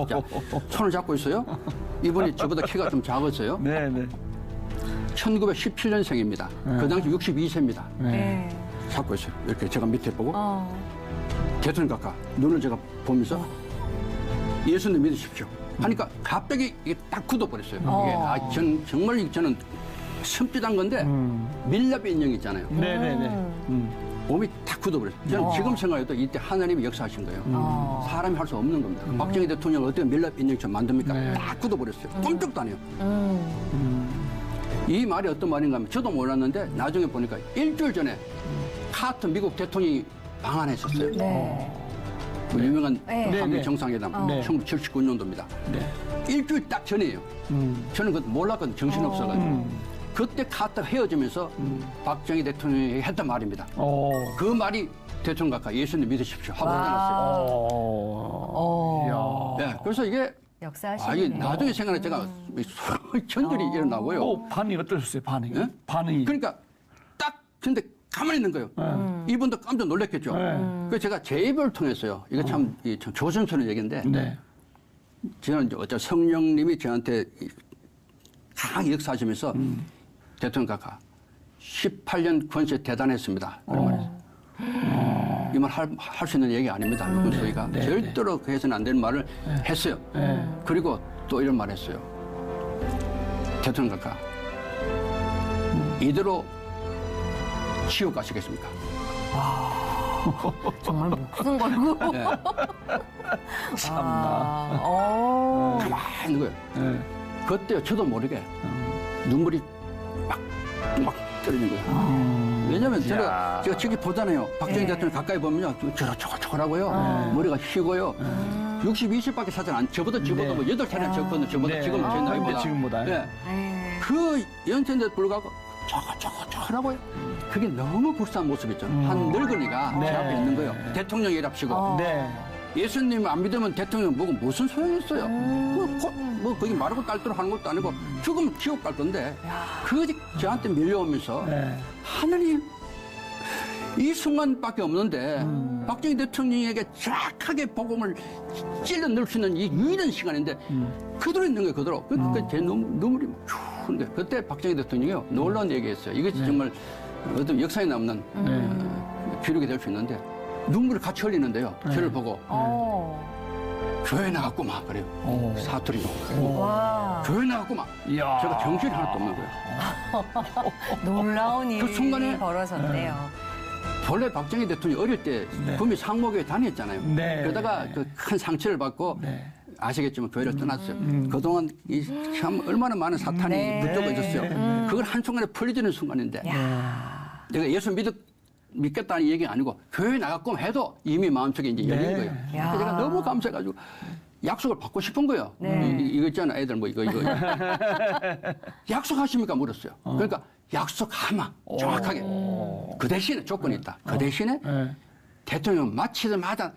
자, 손을 잡고 있어요. 이분이 저보다 키가 좀 작았어요. 네, 네. 1917년생입니다. 그 당시 62세입니다. 네. 잡고 있어요. 이렇게 제가 밑에 보고 대통령 각하, 눈을 제가 보면서 예수님 믿으십시오. 하니까 갑자기 이게 딱 굳어버렸어요. 이게 정말 저는 섬찟한 건데 밀랍 인형 있잖아요. 네, 네, 네. 몸이 탁 굳어버렸어요. 저는 지금 생각해도 이때 하나님이 역사하신 거예요. 사람이 할 수 없는 겁니다. 박정희 대통령을 어떻게 밀랍 인형처럼 만듭니까? 딱 굳어버렸어요. 꼼짝도 안 해요. 이 말이 어떤 말인가 하면 저도 몰랐는데 나중에 보니까 일주일 전에 카터 미국 대통령이 방한했었어요. 네. 그 유명한 네. 한미 네. 정상회담 네. 1979년도입니다. 네. 일주일 딱 전이에요. 저는 그것도 몰랐거든요. 정신없어가지고. 그때 카터가 헤어지면서 박정희 대통령이 했던 말입니다. 그 말이 대통령 각하 예수님 믿으십시오 하고 떠났어요. 네, 그래서 이게 역사하시네. 이게 나중에 생각해 제가 전들이 일어나고요. 반응이 어떠셨어요? 반응이? 예? 반응이. 그러니까 딱 근데 가만히 있는 거예요. 이분도 깜짝 놀랐겠죠. 그래서 제가 제 입을 통해서요. 이거 참 조선스러운 얘기인데 네. 저는 이제 어째 성령님이 저한테 강하게 역사하시면서 대통령 각하 18년 권세 대단했습니다. 그런 말이죠. 이 말 할 수 있는 얘기 아닙니다. 이건 저희가 네, 절대로 그 해서는 안 되는 말을 했어요. 그리고 또 이런 말 했어요. 대통령 각하 이대로 지옥 가시겠습니까? 정말 목숨 걸고. 네. 참나. 가만히 있는 거예요. 네. 그때 저도 모르게 눈물이 막 떨어진 거예요. 왜냐면 제가 저기 보잖아요. 박정희 대통령 가까이 보면요. 저라고요. 머리가 휘고요. 62세밖에 사실 안, 저보다 뭐 8차례 적거든요. 저보다 지금 제 나이보다. 근데 지금보다. 네. 그 연세인데도 불구하고 저라고요. 그게 너무 불쌍한 모습 있잖아요. 한 늙은이가 제 앞에 있는 거예요. 대통령이랍시고. 네. 예수님 안 믿으면 대통령 보고 무슨 소용이 있어요? 뭐 거기 말하고 딸도록 하는 것도 아니고 죽으면 지옥 갈 건데 그것이 저한테 밀려오면서 네. 하나님 이 순간밖에 없는데 박정희 대통령에게 정확하게 복음을 찔러 넣을 수 있는 이 유일한 시간인데 그대로 있는 거예요. 그대로. 제 눈물이 추운데 그때 박정희 대통령이요 놀라운 얘기했어요. 이것이 정말 어떤 역사에 남는 기록이 될 수 있는데 눈물을 같이 흘리는데요. 저를 보고 교회 나갔구만 그래요. 사투리 나오고 와. 교회 나갔구만. 이야. 제가 정신이 하나도 없는 거예요. 놀라운 일이 그 순간에 벌어졌네요. 원래 박정희 대통령이 어릴 때 네. 구미 상목교회 다녔잖아요. 네. 그러다가 그 큰 상처를 받고 네. 아시겠지만 교회를 떠났어요. 그동안 참 얼마나 많은 사탄이 네. 붙잡고 있었어요. 그걸 한순간에 풀려지는 순간인데 내가 예수 믿겠다는 얘기가 아니고 교회 나갔고 해도 이미 마음속에 이제 열린 네. 거예요. 그래서 제가 너무 감사해가지고 약속을 받고 싶은 거예요. 네. 이거 있잖아 애들 뭐 이거 약속하십니까 물었어요. 그러니까 약속하마 정확하게 그 대신에 조건이 있다. 그 대신에 네. 대통령 마치자마자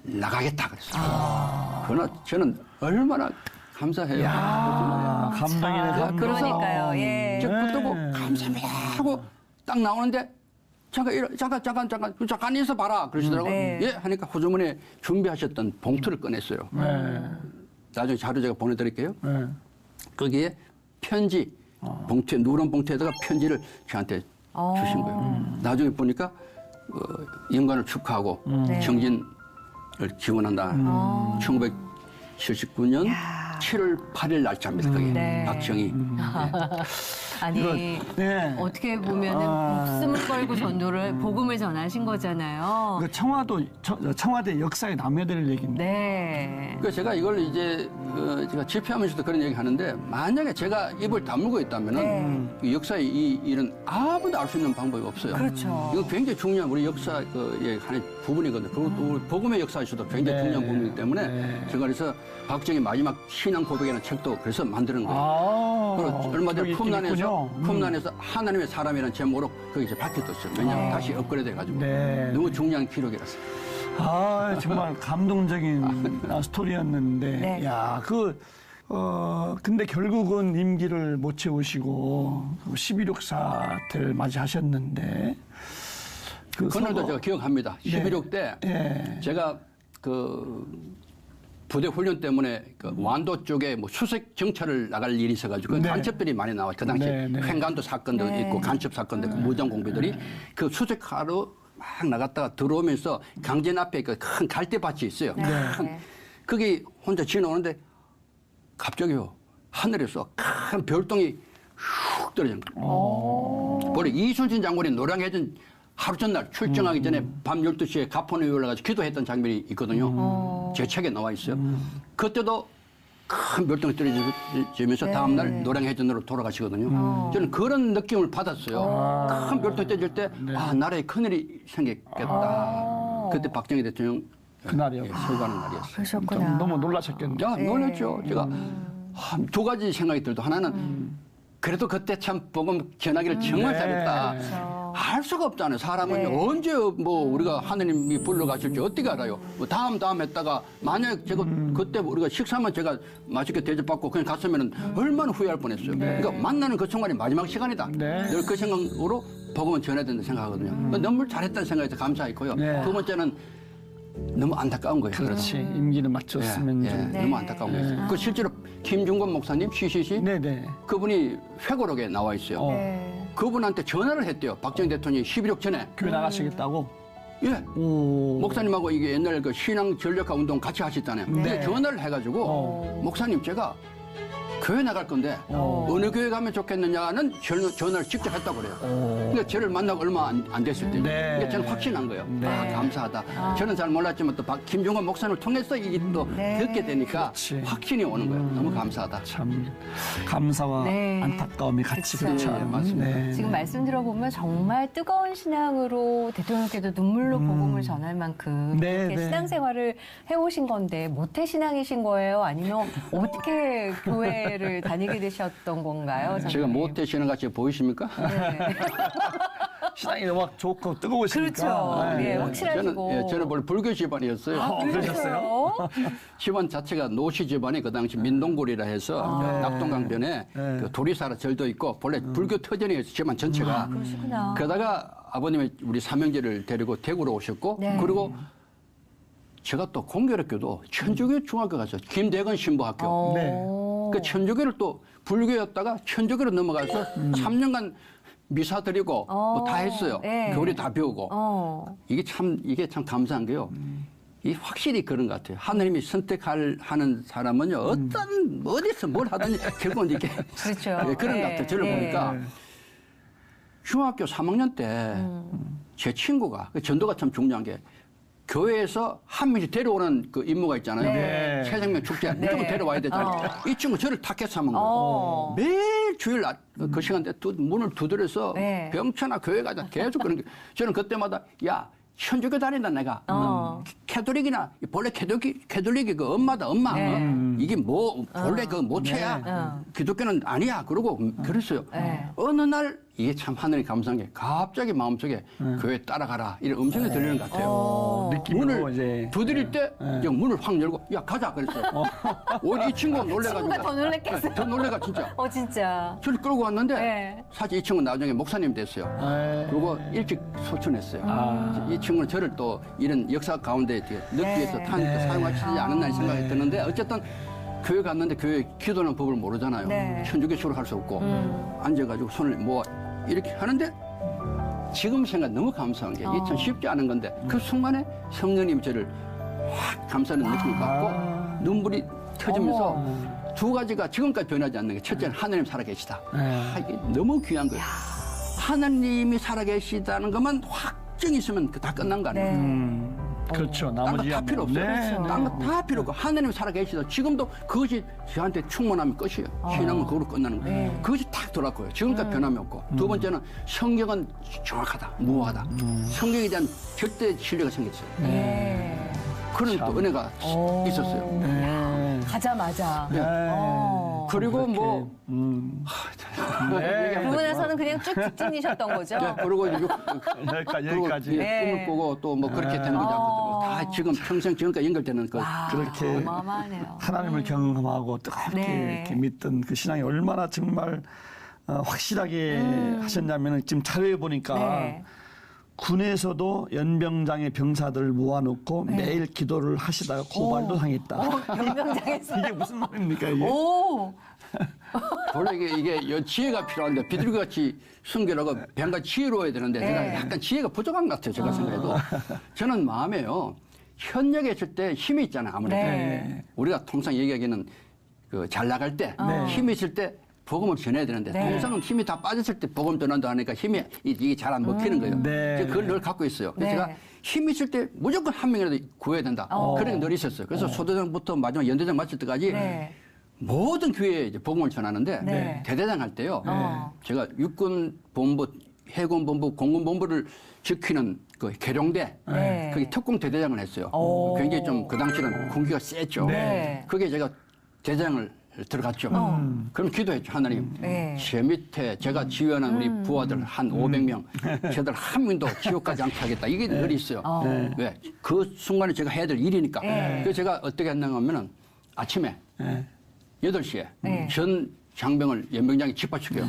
나가겠다 그랬어요. 그러나 저는 얼마나 감사해요. 야, 감동이네, 감동. 그러니까요. 예. 그때고 감사합니다 하고 딱 나오는데 잠깐 있어 봐라 그러시더라고요. 네. 예 하니까 호주머니에 준비하셨던 봉투를 꺼냈어요. 나중에 자료 제가 보내드릴게요. 네. 거기에 편지 봉투에 누런 봉투에다가 편지를 저한테 주신 거예요. 나중에 보니까 임관을 축하하고 네. 정진을 기원한다. 1979년 7월 8일 날짜입니다. 그게 네. 박정희. 아니 네. 어떻게 보면은 목숨을 걸고 전도를 복음을 전하신 거잖아요. 그 청와대 역사에 남아야 될 얘기인데. 네. 그러니까 제가 이걸 이제 제가 집회하면서도 그런 얘기 하는데 만약에 제가 입을 다물고 있다면은 이 역사의 이 일은 아무도 알 수 있는 방법이 없어요. 그렇죠. 이거 굉장히 중요한 우리 역사의 하나의 부분이거든요. 그리고 또 복음의 역사에서도 굉장히 네. 중요한 부분이기 때문에 네. 제가 그래서 박정희 마지막 신앙 고백이라는 책도 그래서 만드는 거예요. 그리고 얼마 전에 품난에서 하나님의 사람이라는 제목으로 거기 이제 밝혀뒀어요. 왜냐하면 다시 업그레이드 해가지고 네. 너무 중요한 기록이라서. 정말 감동적인 스토리였는데, 네. 야, 근데 결국은 임기를 못 채우시고 11.6 사태를 맞이하셨는데, 그날도 제가 기억합니다. 11.6 때 네. 제가 부대 훈련 때문에 완도 쪽에 뭐 수색 정찰을 나갈 일이 있어가지고 네. 간첩들이 많이 나왔죠. 그 당시 네, 네. 횡간도 사건도 있고 간첩 사건도 있고 무장 공비들이 그 수색하러 막 나갔다가 들어오면서 강진 앞에 그 큰 갈대밭이 있어요. 큰. 거기 혼자 지나오는데 갑자기요 하늘에서 큰 별똥이 슉 떨어지는 거예요. 우리 이순신 장군이 노량해전 하루 전날 출정하기 전에 밤 12시에 가포에 올라가서 기도했던 장면이 있거든요. 제 책에 나와 있어요. 그때도 큰 멸종이 떨어지면서 네. 다음날 노량해전으로 돌아가시거든요. 저는 그런 느낌을 받았어요. 큰 멸종이 떨어질 때, 아, 나라에 큰일이 생겼겠다. 그때 박정희 대통령 그날이요. 설거하는 날이었어요. 그러셨구나. 너무 놀라셨겠네요. 야, 놀랐죠. 제가 두 가지 생각이 들도 하나는 그래도 그때 참 복음 전하기를 정말 잘했다. 그렇죠. 알 수가 없잖아요. 사람은 네. 언제 뭐 우리가 하느님이 불러가실지 어떻게 알아요? 뭐 다음 했다가 만약 제가 그때 우리가 식사만 제가 맛있게 대접받고 그냥 갔으면은 얼마나 후회할 뻔했어요. 그러니까 만나는 그 순간이 마지막 시간이다. 네. 늘 그 생각으로 복음은 전해야 된다 생각하거든요. 너무 잘했다는 생각에서 감사했고요. 네. 두 번째는 너무 안타까운 거예요. 그렇지. 임기를 맞췄으면 좀. 너무 안타까운 거예요. 그 실제로 김중권 목사님, CCC 네네. 그분이 회고록에 나와 있어요. 네. 그분한테 전화를 했대요. 박정희 대통령이 11억 전에. 교회 나가시겠다고? 예. 오. 목사님하고 이게 옛날 그 신앙 전력화 운동 같이 하셨잖아요. 근데 전화를 해가지고 목사님 제가 교회 나갈 건데 어느 교회 가면 좋겠느냐는 전화를 직접 했다고 그래요. 그러니까 저를 만나고 얼마 안 됐을 때. 네. 그러니까 저는 확신한 거예요. 네. 아, 감사하다. 저는 잘 몰랐지만 또 김종관 목사님을 통해서 이게 또 듣게 되니까 그렇지. 확신이 오는 거예요. 너무 감사하다. 참 감사와 네. 안타까움이 같이 그쵸. 그렇죠. 네, 맞습니다. 네. 지금 말씀 들어보면 정말 뜨거운 신앙으로 대통령께도 눈물로 복음을 전할 만큼 네, 이렇게 네. 신앙생활을 해오신 건데 모태 신앙이신 거예요? 아니면 어떻게 교회를 다니게 되셨던 건가요? 제가 장로님? 못되시는 같이 보이십니까? 네. 신앙이 너무 좋고 뜨거우시니까. 그렇죠. 네. 예, 확실하시고. 저는 원래 불교 집안이었어요. 그러셨어요? 집안 자체가 노시 집안이 그 당시 민동굴이라 해서 낙동강변에 네. 그 도리사라 절도 있고 본래 불교 터전이었어요. 집안 전체가. 그러시구나. 그러다가 아버님이 우리 삼형제를 데리고 대구로 오셨고 네. 그리고 제가 또 공교롭게도 천주교 중학교 가서 김대건 신부학교 네. 그 천주교를 또 불교였다가 천주교로 넘어가서 3년간 미사 드리고 뭐 다 했어요. 네. 교리 다 배우고 이게 참 감사한 게요. 이 확실히 그런 것 같아요. 하나님이 선택하는 사람은요 어떤 어디서 뭘 하든지 결국은 이렇게 그렇죠. 그런 네. 것 같아요. 저를 네. 보니까 중학교 3학년 때 제 친구가 그 전도가 참 중요한 게 교회에서 한 명씩 데려오는 그 임무가 있잖아요. 네. 새생명 축제 무조건 데려와야 되잖아요. 이 친구 저를 타겟 삼은 거예요. 매일 주일 그 시간대 문을 두드려서 네. 병천아 교회 가자 계속 그런 게 저는 그때마다 야 천주교 다닌다 내가 캐톨릭이나 본래 캐톨릭이 그 엄마다 엄마 이게 뭐 본래 그 모체야 기독교는 아니야 그러고 그랬어요. 어느 날 이게 참 하늘이 감사한 게 갑자기 마음속에 교회 따라가라 이런 음성이 들리는 것 같아요. 느낌으로 문을 이제. 두드릴 때 제가 문을 확 열고 야 가자 그랬어요. 오히려 이 친구가 놀래가지고 친구가 더 놀랬겠어요. 더 놀래가 진짜. 진짜. 저를 끌고 왔는데 네. 사실 이 친구는 나중에 목사님 됐어요. 네. 그리고 일찍 소천했어요. 이 친구는 저를 또 이런 역사 가운데 이렇게 느끼해서 사용하시지 않았나 생각이 드는데 어쨌든 교회 갔는데 교회 기도하는 법을 모르잖아요. 네. 천주교식으로 할 수 없고 앉아가지고 손을 모아 이렇게 하는데 지금 생각 너무 감사한 게 이게 참 쉽지 않은 건데 그 순간에 성령님이 저를 확 감싸는 느낌을 받고 눈물이 터지면서 두 가지가 지금까지 변하지 않는 게 첫째는 하나님 살아계시다. 이게 너무 귀한 거예요. 하나님이 살아계시다는 것만 확정이 있으면 다 끝난 거 아니에요. 그렇죠. 딴 거 나머지 다 필요 없어요. 딴 거 다 필요 없고 하나님 살아계시다. 지금도 그것이 저한테 충만하면 끝이에요. 신앙은 그걸로 끝나는 거예요. 그것이 딱 돌았고요. 지금까지 변함이 없고. 두 번째는 성경은 정확하다, 무효하다. 성경에 대한 절대 신뢰가 생겼어요. 그런 또 은혜가 있었어요. 네. 가자마자. 네. 그리고 뭐 네. 그러고 나서는 그냥 쭉 직진이셨던 거죠? 그리고 여기까지. 네. 꿈을 꾸고 또 뭐 그렇게 된 거죠. 다 지금 평생 지금까지 연결되는 거. 그렇게 어마어마하네요. 하나님을 경험하고 뜨겁게 네. 이렇게 믿던 그 신앙이 얼마나 정말 확실하게 하셨냐면 지금 자료에 보니까 네. 군에서도 연병장의 병사들을 모아놓고 매일 기도를 하시다가 고발도 당했다. 연병장에서. 이게 무슨 말입니까 이게? 오! 원래 이게 지혜가 필요한데 비둘기같이 순결하고 뱀같이 지혜로워야 되는데 제가 약간 지혜가 부족한 것 같아요. 제가 생각해도. 저는 마음에요. 현역에 있을 때 힘이 있잖아요. 아무래도. 네. 우리가 통상 얘기하기는 그 잘 나갈 때 힘이 있을 때 복음을 전해야 되는데 통상은 힘이 다 빠졌을 때 복음 전한다 하니까 힘이 이게 잘 안 먹히는 거예요. 네. 제가 그걸 늘 갖고 있어요. 그래서 네. 제가 힘이 있을 때 무조건 한 명이라도 구해야 된다. 그런 게 늘 있었어요. 그래서 소대장부터 마지막 연대장 마칠 때까지 네. 모든 교회에 이제 복음을 전하는데 네. 대대장 할 때요. 제가 육군본부, 해군본부, 공군본부를 지키는 그 계룡대 네. 거기 특공 대대장을 했어요. 오. 굉장히 좀 그 당시는 군기가 셌죠. 네. 그게 제가 대대장을 들어갔죠. 그럼 기도했죠. 하나님. 네. 제 밑에 제가 지휘하는 우리 부하들 한 500명, 쟤들 한 명도 지옥까지 않게 하겠다. 이게 늘 있어요. 왜? 그 순간에 제가 해야 될 일이니까. 그래서 제가 어떻게 했는가 하면은 아침에 8시에 전 장병을 연병장이 집합시켜요.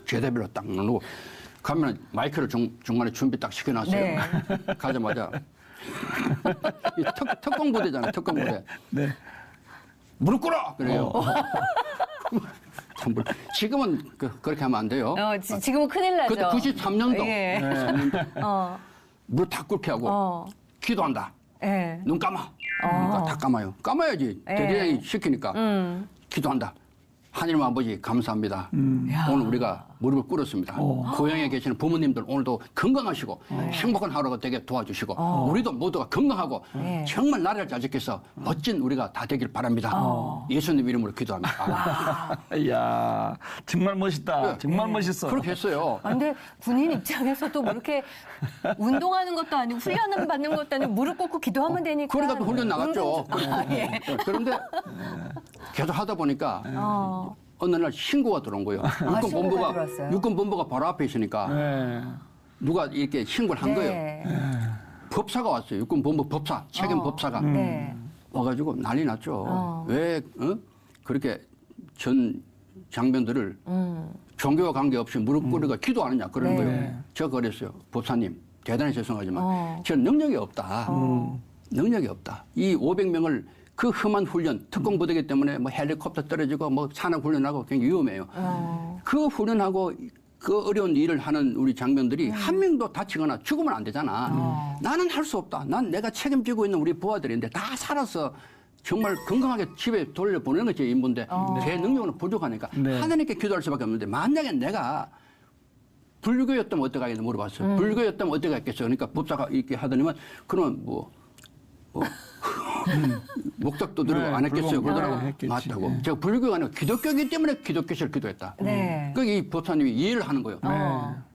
제대별로 딱 누르고 가면 마이크를 중간에 준비 딱 시켜놨어요. 네. 가자마자 이 특공부대잖아요. 특공부대. 네. 무릎 꿇어! 그래요. 지금은 그렇게 하면 안 돼요. 지금은 큰일 나죠. 그때 93년도. 예. 93년도. 무릎 다 꿇게 하고 기도한다. 예. 눈 감아. 그러니까 다 감아요. 감아야지. 대대장이 시키니까. 기도한다. 하나님 아버지 감사합니다. 오늘 우리가 무릎을 꿇었습니다. 고향에 계시는 부모님들 오늘도 건강하시고 행복한 하루가 되게 도와주시고 우리도 모두가 건강하고 정말 나라를 잘 지켜서 멋진 우리가 다 되길 바랍니다. 예수님 이름으로 기도합니다. 이야, 정말 멋있다. 정말 멋있어. 그렇게 했어요. 근데 군인 입장에서도 뭐 이렇게 운동하는 것도 아니고 훈련을 받는 것도 아니고 무릎 꿇고 기도하면 되니까. 그러니까 또 훈련 나갔죠. 예. 그런데 계속 하다 보니까 어느 날 신고가 들어온 거예요. 신고가 들어왔어요? 육군본부가 바로 앞에 있으니까 네. 누가 이렇게 신고를 한 거예요. 법사가 왔어요. 육군본부 법사, 책임 법사가 네. 와가지고 난리 났죠. 왜 그렇게 전 장병들을 종교와 관계없이 무릎 꿇으고 기도하느냐 그러는 네. 거예요. 제가 그랬어요. 법사님 대단히 죄송하지만 저는 능력이 없다. 능력이 없다. 이 500명을 그 험한 훈련, 특공부대이기 때문에 뭐 헬리콥터 떨어지고 뭐 산악 훈련하고 굉장히 위험해요. 그 훈련하고 그 어려운 일을 하는 우리 장병들이 한 명도 다치거나 죽으면 안 되잖아. 나는 할 수 없다. 난 내가 책임지고 있는 우리 부하들인데 다 살아서 정말 건강하게 집에 돌려보내는 것이 제 임무인데 제 능력은 부족하니까 네. 하나님께 기도할 수밖에 없는데 만약에 내가 불교였다면 어떡하겠냐 물어봤어요. 불교였다면 어떻게 했겠어요. 그러니까 법사가 이렇게 하더니만 그러면 목탁도 들고 네, 안 했겠어요. 불공, 그러더라고. 네, 했겠지. 맞다고. 네. 제가 불교가 아니고 기독교이기 때문에 기독교시를 기도했다. 네. 그러니까 이 법사님이 이해를 하는 거예요. 네.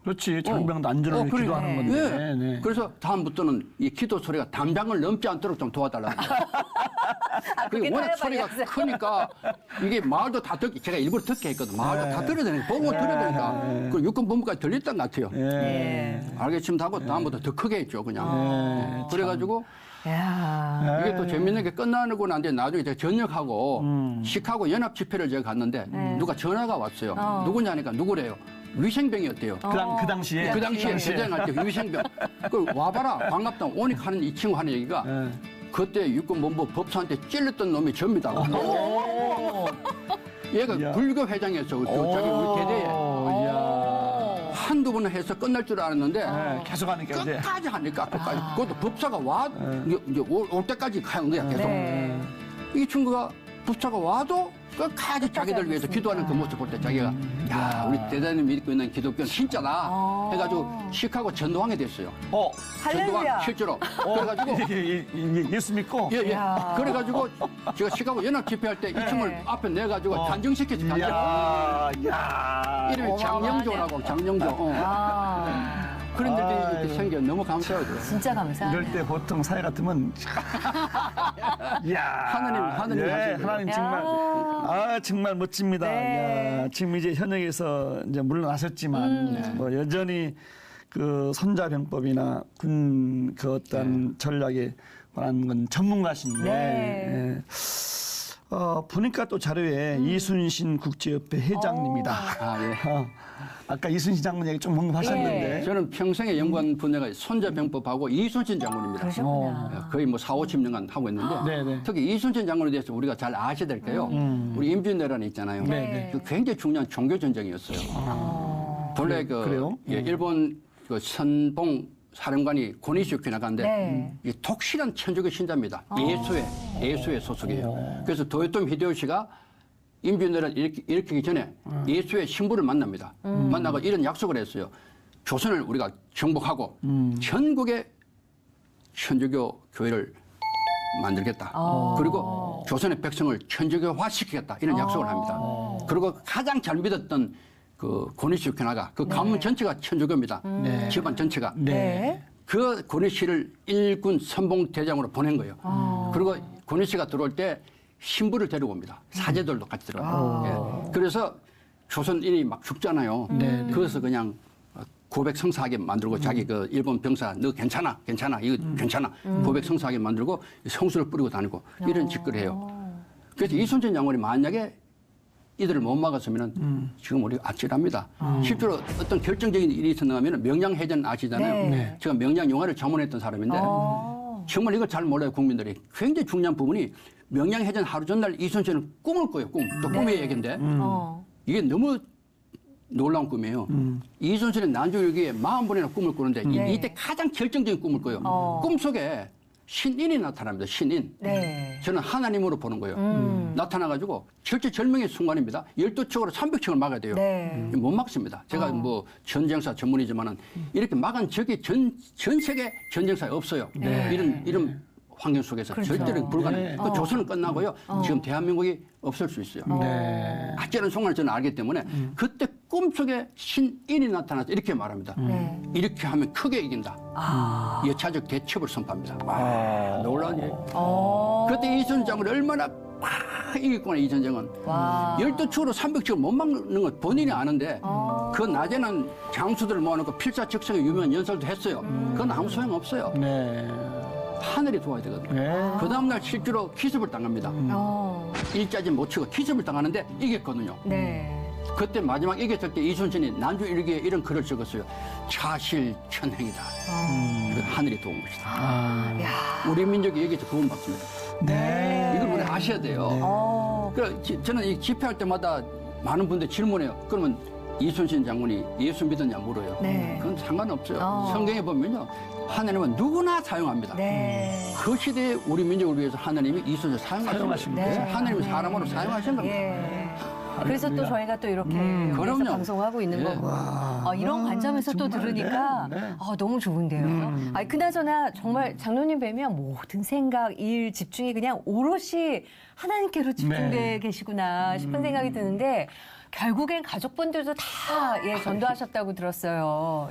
그렇지. 장병 안전을 그래. 기도하는 건데. 예. 네. 그래서 다음부터는 이 기도 소리가 담장을 넘지 않도록 좀 도와달라는 거예요. 그게 그게 워낙 타협 소리가 아니었어요? 크니까 이게 마을도 다 듣기, 제가 일부러 듣게 했거든. 마을도 다 들어야 되니까, 보고 들어야 되니까. 그 육군본부까지 들렸던 것 같아요. 예. 알겠습니다 하고 다음부터 더 크게 했죠, 그냥. 그래가지고 야. 이게 또 재밌는 게 끝나고 난 뒤에 나중에 제가 전역하고 시카고 연합 집회를 제가 갔는데 누가 전화가 왔어요. 누구냐니까 누구래요? 위생병이었대요. 그 당시에. 그 당시에 대장할 때 위생병. 그 와봐라 반갑다 오니까 하는 이 친구 하는 얘기가 그때 육군본부 법사한테 찔렸던 놈이 접니다. 얘가 이야. 불교 회장이었어. 저기 우리 대대에. 한두 번을 해서 끝날 줄 알았는데 네, 계속 하니까 이제. 끝까지 하니까 끝까지. 그것도 법사가 와 이제 올 때까지 가는 거야 계속. 네. 이 친구가 법사가 와도 끝까지 자기들 위해서 기도하는 그 모습 볼 때 자기가 야 우리 대단히 믿고 있는 기독교는 진짜다 해가지고 시카고 전도왕이 됐어요. 전도왕 할렐루야. 실제로. 그래가지고 예수 믿고. 예. 그래가지고 제가 시카고 연합 집회할 때 이 친구를 앞에 내가지고 단정시켰지. 단정. 야. 이름이 장영조라고 장영조. 그런 일들이 이렇게 생겨 너무 감사하죠. 진짜 감사하네요. 이럴 때 보통 사회 같으면 이야. 하나님 예, 하시는 거예요. 하나님 정말 정말 멋집니다. 네. 야, 지금 이제 현역에서 이제 물러나셨지만 뭐 여전히 그 손자병법이나 군 그 어떤 전략에 관한 건 전문가신데 네. 예. 보니까 또 자료에 이순신 국제협회 회장님이다. 아까 이순신 장군 얘기 좀 언급하셨는데. 저는 평생에 연구한 분야가 손자병법하고 이순신 장군입니다. 그러셨구나. 거의 뭐 40-50년간 하고 있는데 네네. 특히 이순신 장군에 대해서 우리가 잘 아셔야 될 게요. 우리 임진왜란이 있잖아요. 네. 그 굉장히 중요한 종교 전쟁이었어요. 본래 그래요? 일본 그 선봉 사령관이 고니시오키 나간데 네. 이 독실한 천주교 신자입니다. 예수의 소속이에요. 그래서 도요토미 히데요시가 임진왜란 일으키기 전에 예수의 신부를 만납니다. 만나고 이런 약속을 했어요. 조선을 우리가 정복하고 전국에 천주교 교회를 만들겠다. 그리고 조선의 백성을 천주교화시키겠다 이런 약속을 합니다. 그리고 가장 잘 믿었던 그 고니시 유케나가 그 가문 전체가 천주교입니다. 집안 전체가. 네. 그 고니시를 일군 선봉대장으로 보낸 거예요. 그리고 고니시가 들어올 때 신부를 데리고 옵니다. 사제들도 같이 들어가요. 예. 그래서 조선인이 막 죽잖아요. 그래서 그냥 고백성사하게 만들고 자기 그 일본 병사 너 괜찮아 이거 괜찮아 고백성사하게 만들고 성수를 뿌리고 다니고 이런 짓거리 해요. 그래서 이순신 장군이 만약에 이들을 못 막았으면은 지금 우리 아찔합니다. 실제로 어떤 결정적인 일이 있었나 하면 명량해전 아시잖아요. 네. 제가 명량 영화를 자문했던 사람인데 정말 이걸 잘 몰라요 국민들이. 굉장히 중요한 부분이 명량해전 하루 전날 이순신은 꿈을 꿔요. 또 꿈의 얘기인데 이게 너무 놀라운 꿈이에요. 이순신의 난주일기에 40번이나 꿈을 꾸는데 이때 가장 결정적인 꿈을 꿔요. 꿈속에 신인이 나타납니다. 신인. 네. 저는 하나님으로 보는 거예요. 나타나가지고 절체절명의 순간입니다. 12척으로 300척을 막아야 돼요. 네. 못 막습니다. 제가 뭐 전쟁사 전문이지만은 이렇게 막은 적이 전 세계 전쟁사에 없어요. 이런 환경 속에서 그렇죠. 절대로 불가능해요. 그 조선은 끝나고요. 지금 대한민국이 없을 수 있어요. 아찔한 순간을 저는 알기 때문에 그때 꿈속에 신인이 나타나서 이렇게 말합니다. 이렇게 하면 크게 이긴다. 여차적 대첩을 선포합니다. 놀라운 일이에요. 그때 이순신 장군이 얼마나 팍 이겼구나 이 전쟁은. 12축으로 300척을 못 막는 건 본인이 아는데 그 낮에는 장수들을 모아놓고 필사적성의 유명한 연설도 했어요. 그건 아무 소용없어요. 하늘이 도와야 되거든요. 그 다음날 실제로 기습을 당합니다. 일자지 못 치고 기습을 당하는데 이겼거든요. 네. 그때 마지막 이겼을 때 이순신이 난주일기에 이런 글을 적었어요. 차실천행이다. 하늘이 도운 것이다. 우리 민족이 여기서 구원받습니다. 이걸 우리 아셔야 돼요. 그래서 저는 이 집회할 때마다 많은 분들이 질문해요. 그러면 이순신 장군이 예수 믿었냐 물어요. 그건 상관없어요. 성경에 보면요. 하나님은 누구나 사용합니다. 그 시대에 우리 민족을 위해서 하나님이 이순신을 사용하신 거예요. 하나님이 사람으로 사용하신 겁니다. 그래서 또 저희가 또 이렇게 여기서 그럼요. 방송하고 있는 거고 이런 관점에서 또 정말, 들으니까 너무 좋은데요. 아니, 그나저나 정말 장로님 뵈면 모든 생각, 일, 집중이 그냥 오롯이 하나님께로 집중돼 계시구나 싶은 생각이 드는데 결국엔 가족분들도 다 전도하셨다고 들었어요.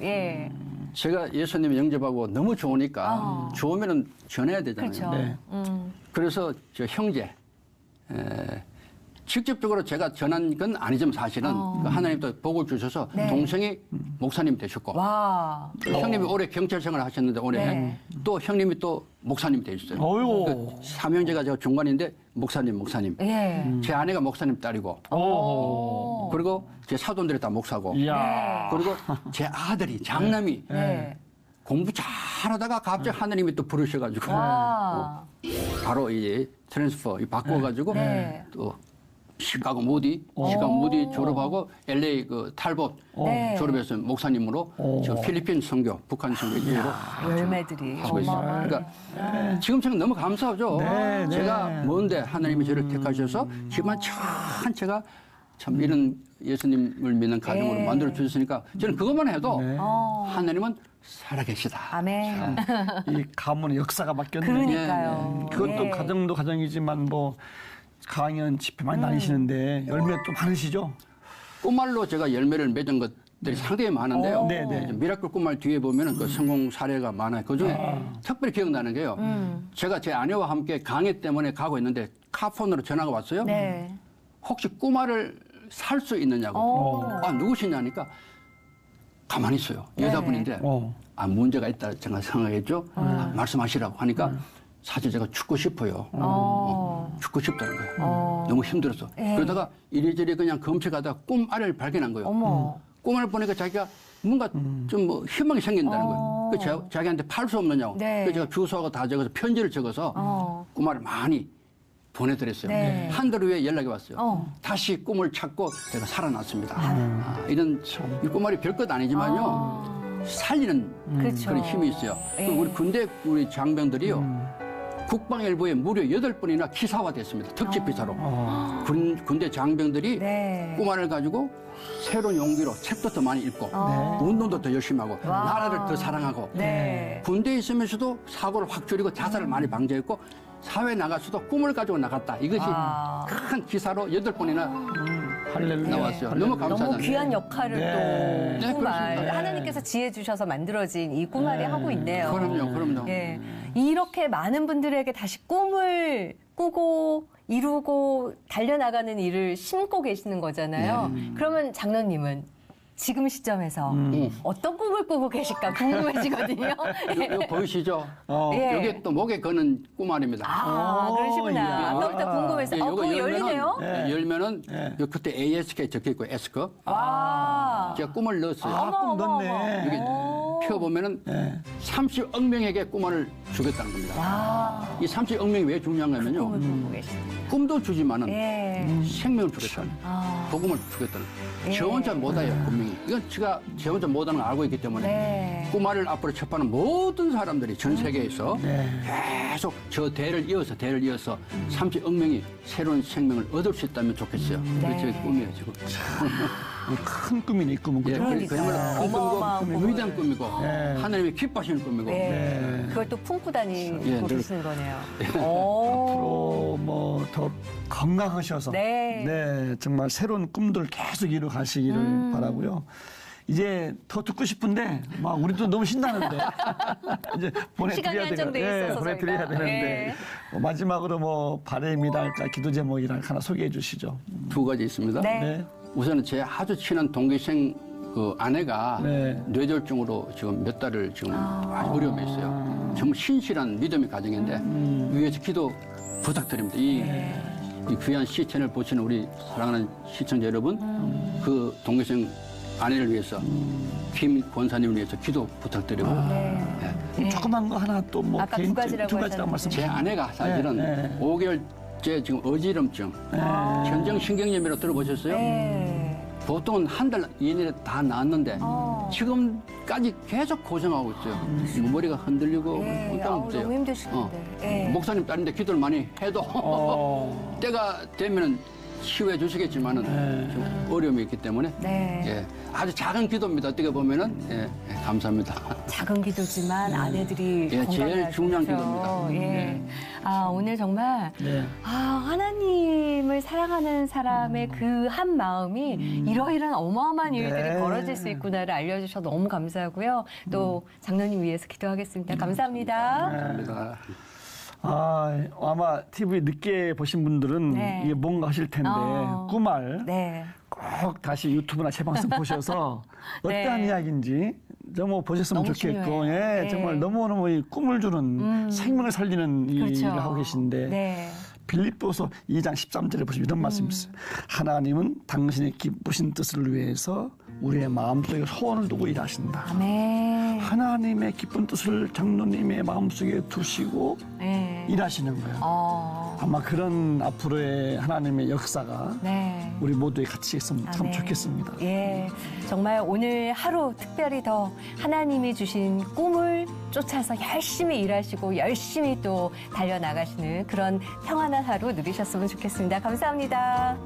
제가 예수님 영접하고 너무 좋으니까 좋으면은 전해야 되잖아요. 그렇죠. 그래서 저 형제 직접적으로 제가 전한 건 아니지만 사실은 그 하나님도 복을 주셔서 동생이 목사님 되셨고 또 형님이 올해 경찰 생활을 하셨는데 올해 또 형님이 또 목사님 되셨어요. 그 삼형제가 제가 중간인데 목사님. 제 아내가 목사님 딸이고 그리고 제 사돈들이 다 목사고 그리고 제 아들이 장남이 공부 잘하다가 갑자기 하나님이 또 부르셔가지고 바로 이제 트랜스퍼 바꿔가지고 또 시카고 무디 졸업하고 LA 그 탈봇 졸업해서 목사님으로 저 필리핀 선교, 북한 선교 이후로 열매들이 하고 있어요. 그러니까 지금 제가 너무 감사하죠. 제가 뭔데 하나님이 저를 택하셔서 지금 제가 참 이런 예수님을 믿는 가정으로 만들어 주셨으니까 저는 그것만 해도 하나님은 살아계시다. 아멘. 이 가문의 역사가 바뀌었네. 그러니까요. 그것도 가정도 가정이지만 뭐 강연 집회 많이 다니시는데 열매 또 많으시죠? 꿈말로 제가 열매를 맺은 것들이 상당히 많은데요. 미라클 꿈말 뒤에 보면은 그 성공 사례가 많아요. 그중에 특별히 기억나는 게요. 제가 제 아내와 함께 강의 때문에 가고 있는데 카폰으로 전화가 왔어요. 혹시 꿈말을 살 수 있느냐고. 누구시냐니까 가만히 있어요. 여자분인데 문제가 있다 제가 생각했죠. 말씀하시라고 하니까 사실 제가 죽고 싶어요. 죽고 싶다는 거예요. 너무 힘들어서. 그러다가 이리저리 그냥 검색하다가 꿈알을 발견한 거예요. 꿈알을 보니까 자기가 뭔가 좀 뭐 희망이 생긴다는 거예요. 그래서 자기한테 팔 수 없느냐고. 그래서 제가 주소하고 다 적어서 편지를 적어서 꿈알을 많이 보내드렸어요. 한 달 후에 연락이 왔어요. 다시 꿈을 찾고 제가 살아났습니다. 이런 이 꿈알이 별것 아니지만요. 살리는 그런 힘이 있어요. 우리 군대 우리 장병들이요. 국방일보에 무려 8번이나 기사화됐습니다. 특집 기사로. 군대 장병들이 네. 꿈만을 가지고 새로운 용기로 책도 더 많이 읽고 운동도 더 열심히 하고 나라를 더 사랑하고 네. 군대에 있으면서도 사고를 확 줄이고 자살을 많이 방지했고 사회에 나가서도 꿈을 가지고 나갔다. 이것이 큰 기사로 8번이나 할렐루야. 나왔어요. 할렐루야. 너무 감사하잖아요. 너무 귀한 역할을 네. 또 네, 꿈알 그렇습니다. 하나님께서 지혜 주셔서 만들어진 이 꿈알이 하고 있네요. 그럼요. 예. 이렇게 많은 분들에게 다시 꿈을 꾸고 이루고 달려나가는 일을 심고 계시는 거잖아요. 그러면 장로님은 지금 시점에서 어떤 꿈을 꾸고 계실까 궁금해지거든요. 이거 보이시죠? 예. 여기 또 목에 거는 꿈알입니다. 그러시구나. 이야. 아까부터 궁금해서. 그거 열리네요? 열면은 그때 ASK 적혀 있고 에스커. 와. 제가 꿈을 넣었어요. 꿈 넣네. 여기 펴보면은 30억 명에게 꿈을 주겠다는 겁니다. 와. 이 30억 명이 왜 중요하냐면요. 꿈을 꾸고 계시네요. 꿈도 주지만은 예. 생명을 주겠다는, 복음을 주겠다는. 저 혼자 못해요, 분명히. 이건 제가 저 혼자 못하는 걸 알고 있기 때문에 네. 꿈알을 앞으로 접하는 모든 사람들이 전 세계에서 계속 저 대를 이어서 30억 명이 새로운 생명을 얻을 수 있다면 좋겠어요. 그게 제 꿈이에요, 지금. 큰 꿈이네, 이 꿈은. 예, 그죠? 그야말로 큰 어마어마한 꿈이고 위대한 꿈이고 하나님이 기뻐하시는 꿈이고 네. 그걸 또 품고 다니고 예, 늘- 계시는 거네요. 오. 앞으로 뭐 더 건강하셔서 네. 정말 새로운 꿈들 계속 이루 가시기를 바라고요. 이제 더 듣고 싶은데 막 우리도 너무 신나는데 이제 보내드려야 시간이 한정돼 있어서 보내드려야 저희가. 되는데 마지막으로 뭐 바람이랄까 기도 제목이랄까 하나 소개해 주시죠. 두 가지 있습니다. 네. 우선은 제 아주 친한 동기생 그 아내가 네. 뇌졸중으로 지금 몇 달을 지금 아주 어려움에 있어요. 정말 신실한 믿음의 가정인데 위에서 기도 부탁드립니다. 이 귀한 시채널 보시는 우리 사랑하는 시청자 여러분, 그 동기생 아내를 위해서 김 권사님을 위해서 기도 부탁드리고 조그만 거 하나 또 뭐 아까 두 가지라고 말씀. 제 아내가 사실은 5개월째 지금 어지럼증, 현정신경염이라고 들어보셨어요? 네. 보통은 한 달 이내에 다 나았는데 지금까지 계속 고생하고 있어요. 지금 머리가 흔들리고 네. 아우, 너무 힘드시는데. 네. 목사님 딸인데 기도를 많이 해도 때가 되면은 치유해 주시겠지만은 좀 어려움이 있기 때문에 네. 예, 아주 작은 기도입니다. 어떻게 보면은 감사합니다. 작은 기도지만 아내들이 예, 제일 건강해야 중요한 되죠. 기도입니다. 예. 오늘 정말 네. 하나님을 사랑하는 사람의 그 한 마음이 이러이러한 어마어마한 일들이 네. 벌어질 수 있구나를 알려주셔서 너무 감사하고요. 또 장로님 위해서 기도하겠습니다. 감사합니다. 감사합니다. 아마 TV 늦게 보신 분들은 네. 이게 뭔가 하실 텐데 꿈알 네. 꼭 다시 유튜브나 재방송 보셔서 네. 어떠한 이야기인지 좀 보셨으면 너무 좋겠고 중요해요. 네. 정말 너무너무 이 꿈을 주는 생명을 살리는 그렇죠. 일을 하고 계신데 네. 빌립보서 2장 13절에 보시면 이런 말씀이 있어요. 하나님은 당신의 기쁘신 뜻을 위해서 우리의 마음속에 소원을 두고 일하신다. 아멘. 하나님의 기쁜 뜻을 장로님의 마음속에 두시고 네. 일하시는 거예요. 아마 그런 앞으로의 하나님의 역사가 네. 우리 모두에 같이 있으면 참 아멘. 좋겠습니다. 예, 정말 오늘 하루 특별히 더 하나님이 주신 꿈을 쫓아서 열심히 일하시고 열심히 또 달려나가시는 그런 평안한 하루 누리셨으면 좋겠습니다. 감사합니다.